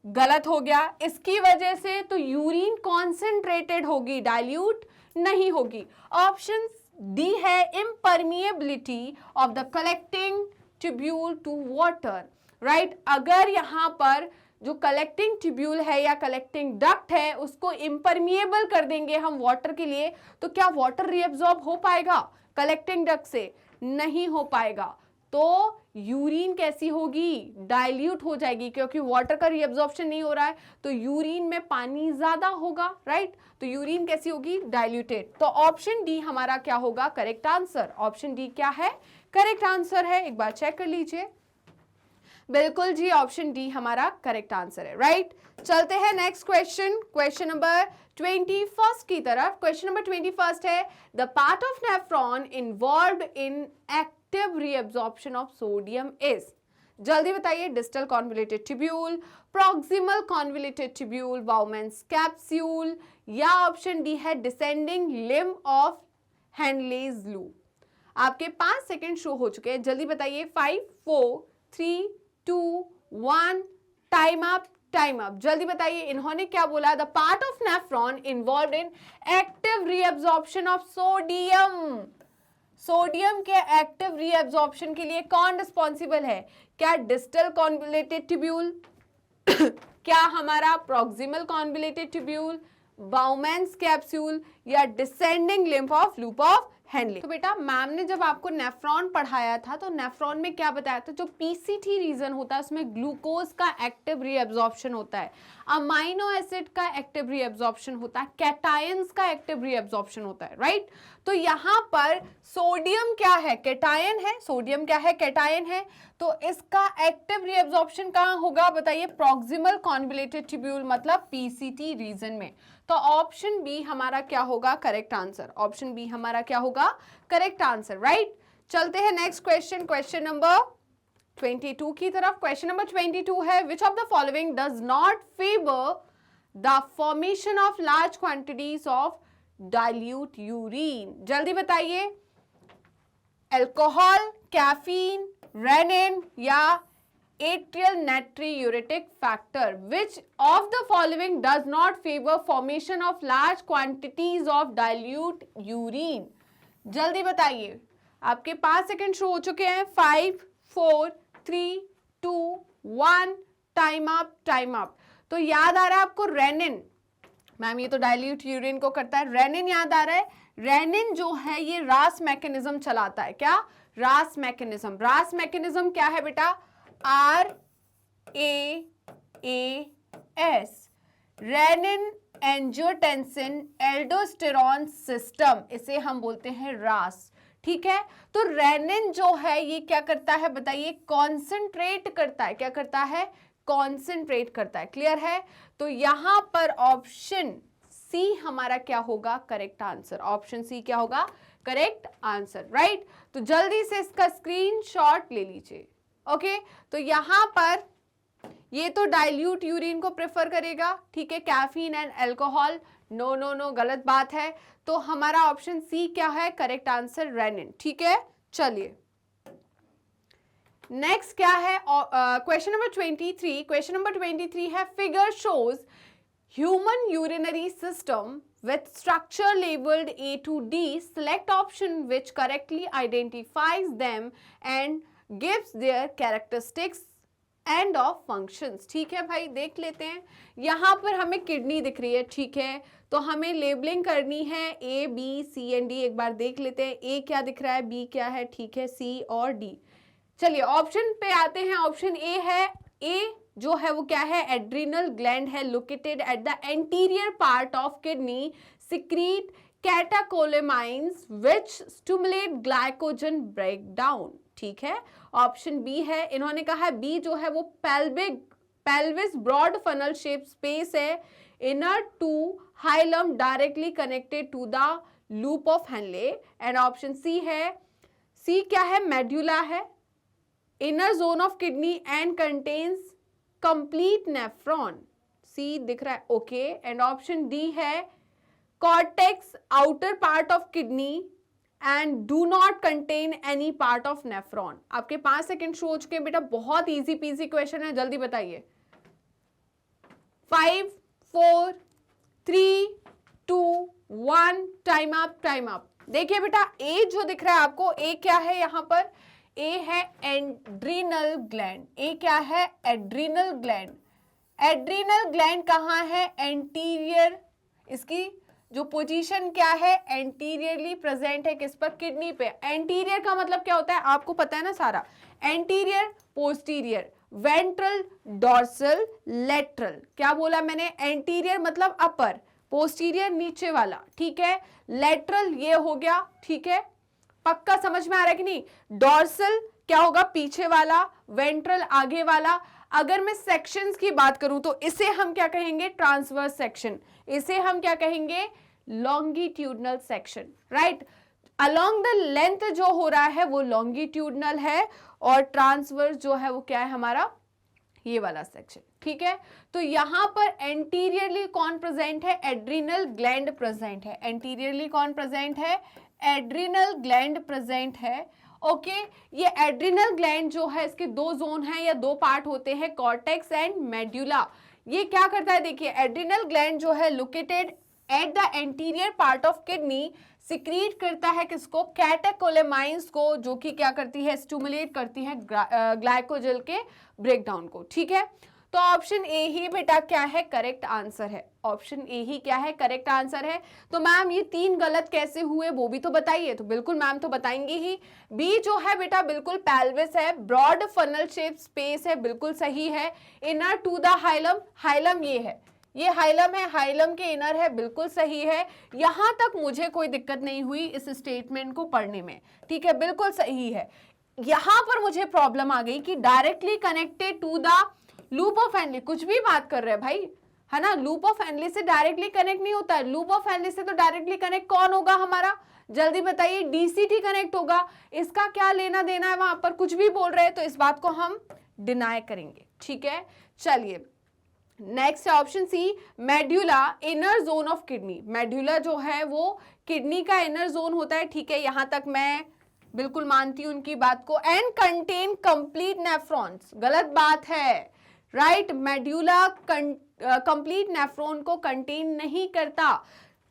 गलत हो गया, इसकी वजह से तो यूरिन कॉन्सेंट्रेटेड होगी, डाइल्यूट नहीं होगी। ऑप्शन डी है impermeability of the collecting tubule to water, right. अगर यहां पर जो कलेक्टिंग ट्यूब्यूल है या कलेक्टिंग डक्ट है उसको इम्परमिएबल कर देंगे हम वाटर के लिए, तो क्या वाटर रीअब्सॉर्ब हो पाएगा कलेक्टिंग डक्ट से, नहीं हो पाएगा। तो यूरिन कैसी होगी, डाइल्यूट हो जाएगी, क्योंकि वाटर का रीअब्सॉर्प्शन नहीं हो रहा है, तो यूरिन में पानी ज्यादा होगा, राइट। तो यूरिन कैसी होगी, डाइल्यूटेड। तो ऑप्शन डी हमारा क्या होगा, करेक्ट आंसर। ऑप्शन डी क्या है, करेक्ट आंसर है, एक बार चेक कर लीजिए। बिल्कुल जी, ऑप्शन डी हमारा करेक्ट आंसर है, राइट। चलते हैं नेक्स्ट क्वेश्चन, क्वेश्चन नंबर 21 की तरफ। क्वेश्चन नंबर 21 है, the part of nephron involved in active reabsorption of sodium is, जल्दी बताइए, distal convoluted tubule, proximal convoluted tubule, Bowman's capsule, या ऑप्शन डी है descending limb of Henle's loop. आपके 5 second show हो चुके हैं, जल्दी बताइए, 5 4 3 2 1, टाइम अप, टाइम अप। जल्दी बताइए इन्होंने क्या बोला, the part of nephron involve in active reabsorption of sodium. Sodium के एक्टिव रीअब्जॉर्प्शन के लिए कौन रिस्पॉन्सिबल है? क्या डिस्टल कॉन्वोल्यूटेड ट्यूब्यूल, क्या हमारा proximal convoluted tubule, Bowman's capsule, या descending limb of loop of handle. तो बेटा मैम ने जब आपको नेफ्रॉन पढ़ाया था तो नेफ्रॉन में क्या बताया था, जो पीसीटी रीजन होता है उसमें ग्लूकोज का एक्टिव रीअब्जॉर्प्शन होता है, अमाइनो एसिड का एक्टिव रीअब्जॉर्प्शन होता है, कैटायंस का एक्टिव रीअब्जॉर्प्शन होता है, राइट। तो यहाँ पर सोडियम क्या है, कैटायन है, सोडियम क्या है, कैटायन है, तो इसका एक्टिव रीअब्जॉर्प्शन कहाँ होगा बताइए, प्रॉक्सिमल कॉन्वोल्यूटेड ट्यूब्यूल मतलब पीसीटी रीजन में। तो ऑप्शन बी हमारा क्या होगा करेक्ट आंसर, ऑप्शन बी हमारा क्या होगा करेक्ट आंसर, राइट। चलते हैं नेक्स्ट क्वेश्चन, क्वेश्चन नंबर 22 की तरफ। क्वेश्चन नंबर 22 है, which of the following does not favour the formation of large quantities of dilute urine. जल्दी बताइए, अल्कोहल, कैफीन, रेनिन या atrial natriuretic factor, which of the following does not favor formation of large quantities of dilute urine? जल्दी बताइए, आपके 5 second शुरू हो चुके हैं। 5 4 3 2 1 टाइम अप, टाइम अप। तो याद आ रहा है आपको रेनिन, मैम ये तो डाइल्यूट यूरिन को करता है, रेनिन याद आ रहा है। रेनिन जो है ये रास मैकेनिज्म चलाता है, क्या, रास मैकेनिज्म। रास मैकेनिज्म क्या है बेटा, RAAS, renin angiotensin aldosterone system, इसे हम बोलते हैं रास, ठीक है। तो रेनिन जो है ये क्या करता है बताइए, कॉन्सेंट्रेट करता है, क्या करता है, कॉन्सेंट्रेट करता है, क्लियर है। तो यहां पर ऑप्शन सी हमारा क्या होगा करेक्ट आंसर, ऑप्शन सी क्या होगा करेक्ट आंसर, राइट। तो जल्दी से इसका स्क्रीनशॉट ले लीजिए, ओके। तो यहां पर ये तो डाइल्यूट यूरिन को प्रेफर करेगा, ठीक है, caffeine and alcohol, no no no गलत बात है। तो हमारा ऑप्शन सी क्या है करेक्ट आंसर, रेनिन, ठीक है। चलिए नेक्स्ट क्या है, क्वेश्चन नंबर 23। क्वेश्चन नंबर 23 है, figure shows human urinary system with structure labeled A to D. Select option which correctly identifies them and gives their characteristics and of functions. ठीक है भाई, देख लेते हैं। यहाँ पर हमें किडनी दिख रही है, ठीक है, तो हमें लेबलिंग करनी है A, B, C and D। एक बार देख लेते हैं, A क्या दिख रहा है, B क्या है, ठीक है, C और D। चलिए ऑप्शन पे आते हैं। ऑप्शन ए है, A जो है वो क्या है, एड्रिनल ग्लैंड है, located at the anterior part of kidney, secrete catecholamines which stimulate glycogen breakdown, ठीक है। ऑप्शन बी है, इन्होंने कहा है बी जो है वो pelvis broad funnel shape space है, inner to hilum directly connected to the loop of Henle. And option C है, सी क्या है, मेड्यूला है, inner zone of kidney and contains complete nephron, C दिख रहा है, ओके। एंड ऑप्शन डी है, cortex outer part of kidney and do not contain any part of nephron. आपके 5 second show हो चुके हैं बेटा, बहुत इजी पीजी क्वेश्चन है, जल्दी बताइए। 5 4 3 2 1 टाइम अप, टाइम अप। देखिए बेटा ए जो दिख रहा है आपको, ए क्या है यहाँ पर, ए है एड्रीनल ग्लैंड, ए क्या है, एड्रीनल ग्लैंड। एड्रीनल ग्लैंड कहाँ है, एंटीरियर, इसकी जो पोजीशन क्या है, एंटीरियरली प्रेजेंट है, किस पर, किडनी पे। एंटीरियर का मतलब क्या होता है आपको पता है ना सारा, anterior, posterior, ventral, dorsal, lateral. क्या बोला मैंने, एंटीरियर मतलब अपर, पोस्टीरियर नीचे वाला, ठीक है, लेटरल ये हो गया, ठीक है, पक्का समझ में आ रहा है कि नहीं। डॉर्सल क्या होगा, पीछे वाला, वेंट्रल आगे वाला। अगर मैं सेक्शंस की बात करूं तो इसे हम क्या कहेंगे, ट्रांसवर्स सेक्शन, इसे हम क्या कहेंगे, longitudinal section, right. Along the length जो हो रहा है वो लॉन्गिट्यूडनल है, और ट्रांसवर्स जो है वो क्या है हमारा, ये वाला सेक्शन, ठीक है। तो यहां पर एंटीरियरली कौन प्रेजेंट है, एड्रिनल ग्लैंड प्रेजेंट है, एंटीरियरली कौन प्रेजेंट है, एड्रिनल ग्लैंड प्रेजेंट है। ओके ये एड्रिनल ग्लैंड जो है इसके दो जोन हैं या दो पार्ट होते हैं, कॉर्टेक्स एंड मेड्यूला। ये क्या करता है देखिए, एड्रिनल ग्लैंड जो है located at the anterior part of kidney secrete करता है किसको, कैटेकोलेमाइंस को, जो कि क्या करती है, स्टिमुलेट करती है ग्लाइकोजन के ब्रेकडाउन को। ठीक है, तो ऑप्शन ए ही बेटा क्या है, करेक्ट आंसर है। ऑप्शन ए ही क्या है, करेक्ट आंसर है। तो मैम ये तीन गलत कैसे हुए वो भी तो बताइए। तो बिल्कुल मैम तो बताएंगी ही। बी जो है बेटा बिल्कुल पेल्विस है, ब्रॉड फनल शेप स्पेस है, बिल्कुल सही है। Inner to the hilum, hilum ये है, ये हाइलम है, हाइलम के इनर है, बिल्कुल सही है। यहां तक मुझे कोई दिक्कत नहीं हुई इस स्टेटमेंट को पढ़ने में। ठीक है, बिल्कुल सही है। यहां पर मुझे प्रॉब्लम आ गई कि directly connected to the loop of Henle, कुछ भी बात कर रहे हैं भाई, है ना। लूप ऑफ हेनली से डायरेक्टली कनेक्ट नहीं होता है। लूप ऑफ हेनली से तो डायरेक्टली कनेक्ट कौन होगा हमारा, जल्दी बताइए, डीसीटी कनेक्ट होगा। इसका क्या लेना देना है, वहां पर कुछ भी बोल रहे हैं तो इस बात को हम डिनाई करेंगे। ठीक है, चलिए नेक्स्ट है option C, medulla inner zone of kidney. Medulla जो है वो किडनी का इनर जोन होता है। ठीक है, यहां तक मैं बिल्कुल मानती हूं उनकी बात को। एंड कंटेन कंप्लीट नेफ्रॉन्स, गलत बात है, राइट। मेड्यूला कंप्लीट नेफ्रॉन को कंटेन नहीं करता।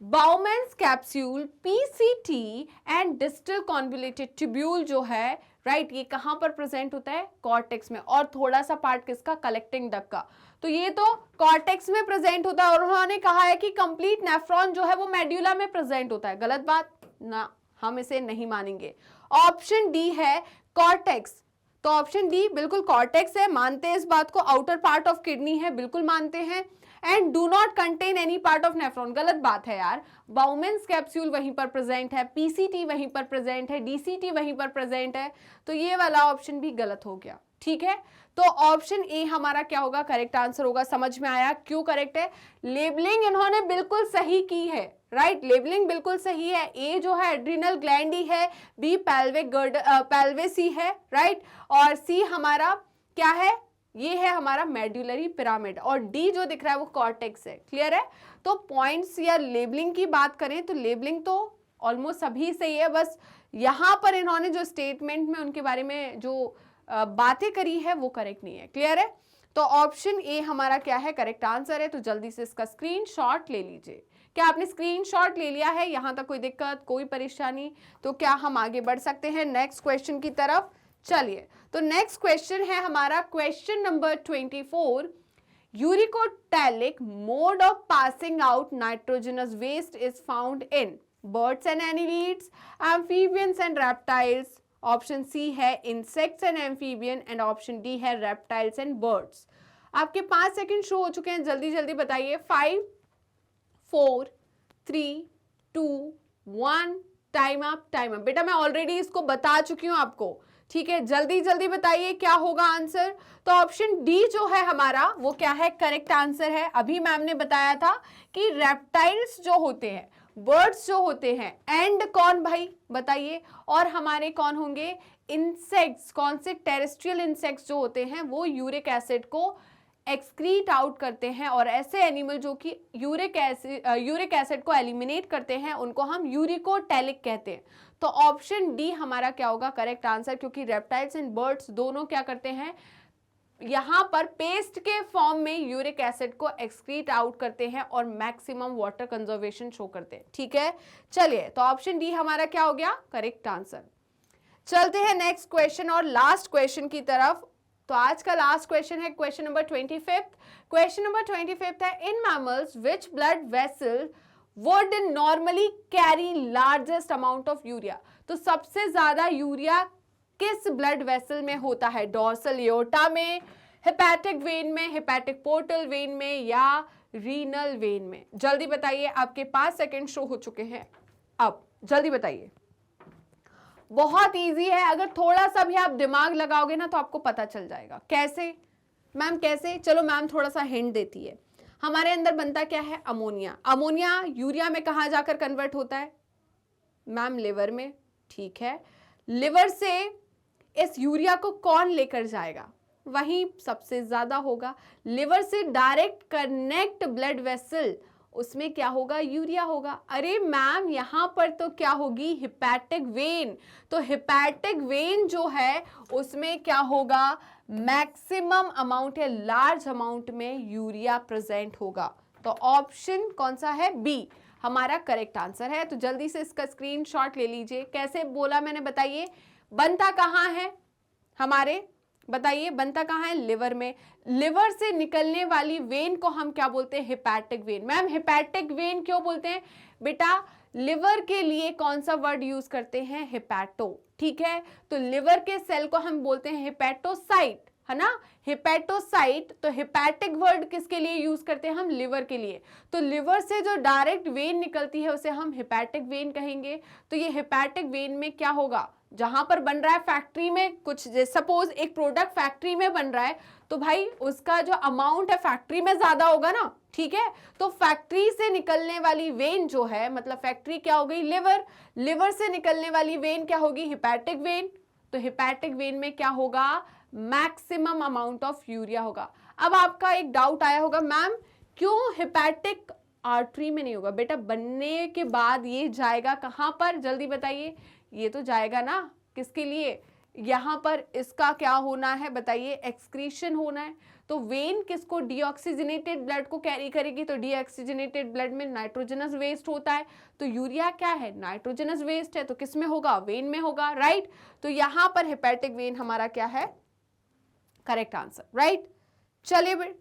Bowman's capsule, PCT and distal convoluted tubule जो है, राइट, ये कहां पर प्रेजेंट होता है, कॉर्टेक्स में, और थोड़ा सा पार्ट किसका, कलेक्टिंग डक्ट का। तो ये तो कॉर्टेक्स में प्रेजेंट होता है, और उन्होंने कहा है कि कंप्लीट नेफ्रॉन जो है वो मेड्यूला में प्रेजेंट होता है। गलत बात ना, हम इसे नहीं मानेंगे। ऑप्शन डी है कॉर्टेक्स, तो ऑप्शन डी बिल्कुल कॉर्टेक्स है, मानते हैं इस बात को। आउटर पार्ट ऑफ किडनी है, बिल्कुल मानते हैं। And do not contain any part of nephron, गलत बात है यार। बाउमेंस कैप्सूल वहीं पर प्रेजेंट है, पीसीटी वहीं पर प्रेजेंट है, डीसीटी वहीं पर प्रेजेंट है, तो ये वाला ऑप्शन भी गलत हो गया। ठीक है, तो ऑप्शन ए हमारा क्या होगा, करेक्ट आंसर होगा। समझ में आया क्यों करेक्ट है, लेबलिंग इन्होंने बिल्कुल सही की है, राइट, लेबलिंग बिल्कुल सही है। ए जो है एड्रिनल ग्लैंड ही है, बी पेल्विक पेल्विस ही है, राइट, और सी हमारा क्या है, ये है हमारा मेड्यूलरी पिरामिड, और डी जो दिख रहा है वो कॉर्टेक्स है। क्लियर है, तो पॉइंट्स या लेबलिंग की बात करें तो लेबलिंग तो ऑलमोस्ट सभी सही है, बस यहां पर इन्होंने जो स्टेटमेंट में उनके बारे में जो बातें करी है वो करेक्ट नहीं है। क्लियर है, तो ऑप्शन ए हमारा क्या है, करेक्ट आंसर है। तो जल्दी से इसका स्क्रीनशॉट ले लीजिए। क्या आपने स्क्रीनशॉट ले लिया है, यहां तक कोई दिक्कत, कोई परेशानी, तो क्या हम आगे बढ़ सकते हैं नेक्स्ट क्वेश्चन की तरफ। चलिए, तो नेक्स्ट क्वेश्चन है हमारा question number 24। Uricotelic mode of passing out nitrogenous waste is found in birds and annelids, amphibians and reptiles. Option C है insects and amphibian, and option D है रेप्टाइल्स एंड बर्ड्स। आपके 5 second show हो चुके हैं, जल्दी जल्दी बताइए। 5 4 3 2 1, time up, time up. बेटा मैं ऑलरेडी इसको बता चुकी हूं आपको, ठीक है, जल्दी जल्दी बताइए क्या होगा आंसर। तो ऑप्शन डी जो है हमारा वो क्या है, करेक्ट आंसर है। अभी मैम ने बताया था कि रेप्टाइल्स जो होते हैं, बर्ड्स जो होते हैं, एंड कौन भाई बताइए, और हमारे कौन होंगे, इंसेक्ट्स। कौन से, टेरेस्ट्रियल इंसेक्ट्स जो होते हैं वो यूरिक एसिड को एक्सक्रीट आउट करते हैं, और ऐसे एनिमल जो कि यूरिक एसिड को एलिमिनेट करते हैं उनको हम यूरिकोटैलिक कहते हैं। तो ऑप्शन डी हमारा क्या होगा, करेक्ट आंसर, क्योंकि रेप्टाइल्स एंड बर्ड्स दोनों क्या करते हैं, यहां पर पेस्ट के फॉर्म में यूरिक एसिड को एक्सक्रीट आउट करते हैं और मैक्सिमम वाटर कंजर्वेशन शो करते हैं। ठीक है, चलिए, तो ऑप्शन डी हमारा क्या हो गया, करेक्ट आंसर। चलते हैं नेक्स्ट क्वेश्चन और लास्ट क्वेश्चन की तरफ। तो आज का लास्ट क्वेश्चन है क्वेश्चन नंबर 25। क्वेश्चन नंबर 25 है, in mammals which blood vessel would normally carry largest amount of urea. तो सबसे ज्यादा यूरिया किस ब्लड वेसल में होता है, डॉर्सल एओर्टा में, हेपेटिक वेन में, हेपेटिक पोर्टल वेन में, या रीनल वेन में। जल्दी बताइए, आपके 5 सेकंड शो हो चुके हैं, अब जल्दी बताइए। बहुत इजी है, अगर थोड़ा सा भी आप दिमाग लगाओगे ना तो आपको पता चल जाएगा। कैसे मैम, कैसे, चलो मैम थोड़ा सा हिंट देती है। हमारे अंदर बनता क्या है, अमोनिया। अमोनिया यूरिया में कहाँ जाकर कन्वर्ट होता है मैम, लिवर में। ठीक है, लिवर से इस यूरिया को कौन लेकर जाएगा, वहीं सबसे ज्यादा होगा। लिवर से डायरेक्ट कनेक्ट ब्लड वेसल उसमें क्या होगा, यूरिया होगा। अरे मैम यहाँ पर तो क्या होगी, हिपैटिक वेन। तो हिपैटिक वेन जो है उसमें क्या होगा, मैक्सिमम अमाउंट या लार्ज अमाउंट में यूरिया प्रेजेंट होगा। तो ऑप्शन कौन सा है, बी हमारा करेक्ट आंसर है। तो जल्दी से इसका स्क्रीनशॉट ले लीजिए। कैसे बोला मैंने बताइए, बनता कहाँ है हमारे, बताइए बनता कहाँ है, लिवर में। लिवर से निकलने वाली वेन को हम क्या बोलते हैं, hepatic vein. Ma'am hepatic vein क्यों बोलते हैं बेटा, लिवर के लिए कौन सा वर्ड यूज करते हैं, हिपैटो, ठीक है। तो लिवर के सेल को हम बोलते हैं हिपैटोसाइट, है ना, हिपैटोसाइट। तो हिपैटिक वर्ड किसके लिए यूज करते हैं हम, लिवर के लिए। तो लिवर से जो डायरेक्ट वेन निकलती है उसे हम हिपैटिक वेन कहेंगे। तो ये हिपैटिक वेन में क्या होगा, जहां पर बन रहा है फैक्ट्री में कुछ, सपोज एक प्रोडक्ट फैक्ट्री में बन रहा है तो भाई उसका जो अमाउंट है फैक्ट्री में ज्यादा होगा ना, ठीक है। तो फैक्ट्री से निकलने वाली वेन जो है, मतलब फैक्ट्री क्या हो गई, लिवर, लिवर से निकलने वाली वेन क्या होगी, हिपैटिक वेन। तो हिपैटिक वेन में क्या होगा, मैक्सिमम अमाउंट ऑफ यूरिया होगा। अब आपका एक डाउट आया होगा, मैम क्यों हिपैटिक आर्टरी में नहीं होगा, बेटा बनने के बाद ये जाएगा कहां पर, जल्दी बताइए, ये तो जाएगा ना किसके लिए, यहां पर इसका क्या होना है बताइए, एक्सक्रीशन होना है। तो वेन किसको, डीऑक्सीजनेटेड ब्लड को कैरी करेगी। तो डीऑक्सीजनेटेड ब्लड में नाइट्रोजनस वेस्ट होता है, तो यूरिया क्या है, नाइट्रोजनस वेस्ट है, तो किस में होगा, वेन में होगा, राइट। तो यहां पर हिपैटिक वेन हमारा क्या है, करेक्ट आंसर, राइट। चलिए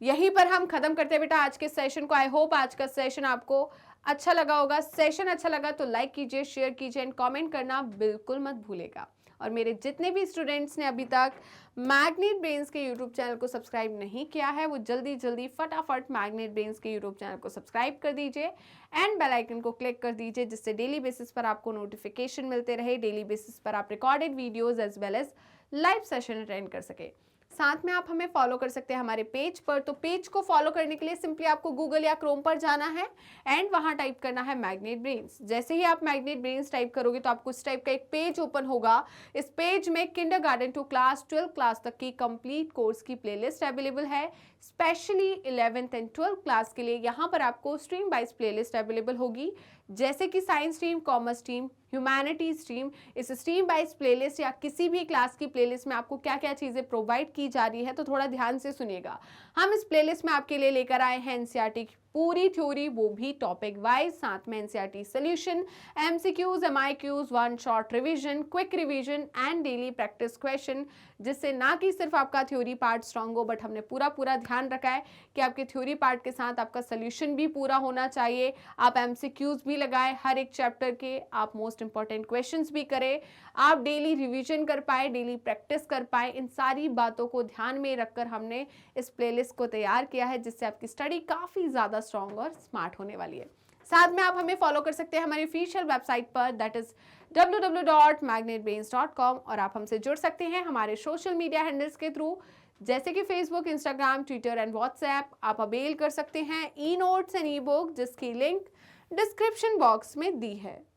यहीं पर हम खत्म करते हैं बेटा आज के सेशन को। आई होप आज का सेशन आपको अच्छा लगा होगा। सेशन अच्छा लगा तो लाइक कीजिए, शेयर कीजिए एंड कमेंट करना बिल्कुल मत भूलेगा। और मेरे जितने भी स्टूडेंट्स ने अभी तक मैग्नेट ब्रेन्स के यूट्यूब चैनल को सब्सक्राइब नहीं किया है वो जल्दी जल्दी फटाफट मैग्नेट ब्रेन्स के यूट्यूब चैनल को सब्सक्राइब कर दीजिए एंड बेल आइकन को क्लिक कर दीजिए, जिससे डेली बेसिस पर आपको नोटिफिकेशन मिलते रहे, डेली बेसिस पर आप recorded videos as well as live session attend कर सके। साथ में आप हमें फॉलो कर सकते हैं हमारे पेज पर। तो पेज को फॉलो करने के लिए सिंपली आपको गूगल या क्रोम पर जाना है एंड वहां टाइप करना है मैग्नेट ब्रेन्स। जैसे ही आप मैग्नेट ब्रेन्स टाइप करोगे तो आपको इस टाइप का एक पेज ओपन होगा। इस पेज में किंडरगार्टन टू क्लास 12 क्लास तक की कंप्लीट कोर्स की प्लेलिस्ट अवेलेबल है। Specially 11th and 12th class के लिए यहाँ पर आपको स्ट्रीम वाइज प्लेलिस्ट अवेलेबल होगी, जैसे कि science stream, commerce stream, humanities stream. इस स्ट्रीम वाइज प्लेलिस्ट या किसी भी क्लास की प्लेलिस्ट में आपको क्या क्या चीज़ें प्रोवाइड की जा रही है, तो थोड़ा ध्यान से सुनिएगा। हम इस प्लेलिस्ट में आपके लिए लेकर आए हैं एनसीईआरटी की पूरी थ्योरी, वो भी टॉपिक वाइज, साथ में NCERT solution, MCQs, MIQs, one shot revision, quick revision and daily practice question, जिससे ना कि सिर्फ आपका थ्योरी पार्ट स्ट्रांग हो, बट हमने पूरा ध्यान रखा है कि आपके थ्योरी पार्ट के साथ आपका सोल्यूशन भी पूरा होना चाहिए। आप एमसीक्यूज भी लगाए हर एक चैप्टर के, आप मोस्ट इंपॉर्टेंट क्वेश्चंस भी करें, आप डेली रिवीजन कर पाए, डेली प्रैक्टिस कर पाए। इन सारी बातों को ध्यान में रखकर हमने इस प्लेलिस्ट को तैयार किया है, जिससे आपकी स्टडी काफ़ी ज़्यादा स्ट्रांग और स्मार्ट होने वाली है। साथ में आप हमें फॉलो कर सकते हैं हमारी ऑफिशियल वेबसाइट पर, दैट इज www.magnetbrains.com, और आप हमसे जुड़ सकते हैं हमारे सोशल मीडिया हैंडल्स के थ्रू, जैसे कि Facebook, Instagram, Twitter and WhatsApp. आप अवेल कर सकते हैं e notes and E book, जिसकी लिंक डिस्क्रिप्शन बॉक्स में दी है।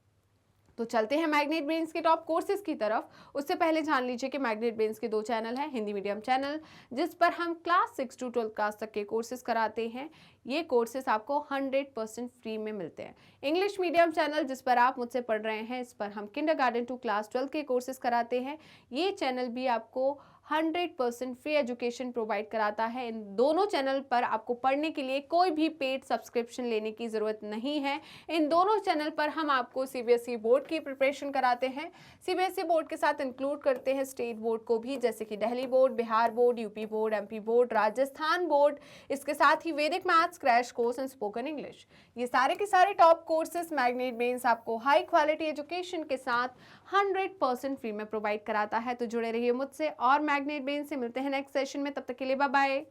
तो चलते हैं मैग्नेट ब्रेन्स के टॉप कोर्सेज की तरफ। उससे पहले जान लीजिए कि मैग्नेट ब्रेन्स के 2 चैनल हैं। हिंदी मीडियम चैनल, जिस पर हम क्लास 6 to 12 क्लास तक के कोर्सेज कराते हैं, ये कोर्सेज आपको 100% फ्री में मिलते हैं। इंग्लिश मीडियम चैनल, जिस पर आप मुझसे पढ़ रहे हैं, इस पर हम किंडरगार्टन टू क्लास 12 के कोर्सेज कराते हैं। ये चैनल भी आपको 100% फ्री एजुकेशन प्रोवाइड कराता है। इन दोनों चैनल पर आपको पढ़ने के लिए कोई भी पेड सब्सक्रिप्शन लेने की ज़रूरत नहीं है। इन दोनों चैनल पर हम आपको सीबीएसई बोर्ड की प्रिपरेशन कराते हैं। सीबीएसई बोर्ड के साथ इंक्लूड करते हैं स्टेट बोर्ड को भी, जैसे कि Delhi board, Bihar board, UP board, MP board, Rajasthan board. इसके साथ ही वैदिक maths, crash course and spoken English. ये सारे के सारे टॉप कोर्सेज मैग्नेट ब्रेन्स आपको हाई क्वालिटी एजुकेशन के साथ 100% फ्री में प्रोवाइड कराता है। तो जुड़े रहिए मुझसे और मैग्नेट ब्रेन्स से। मिलते हैं नेक्स्ट सेशन में, तब तक के लिए बाय बाय।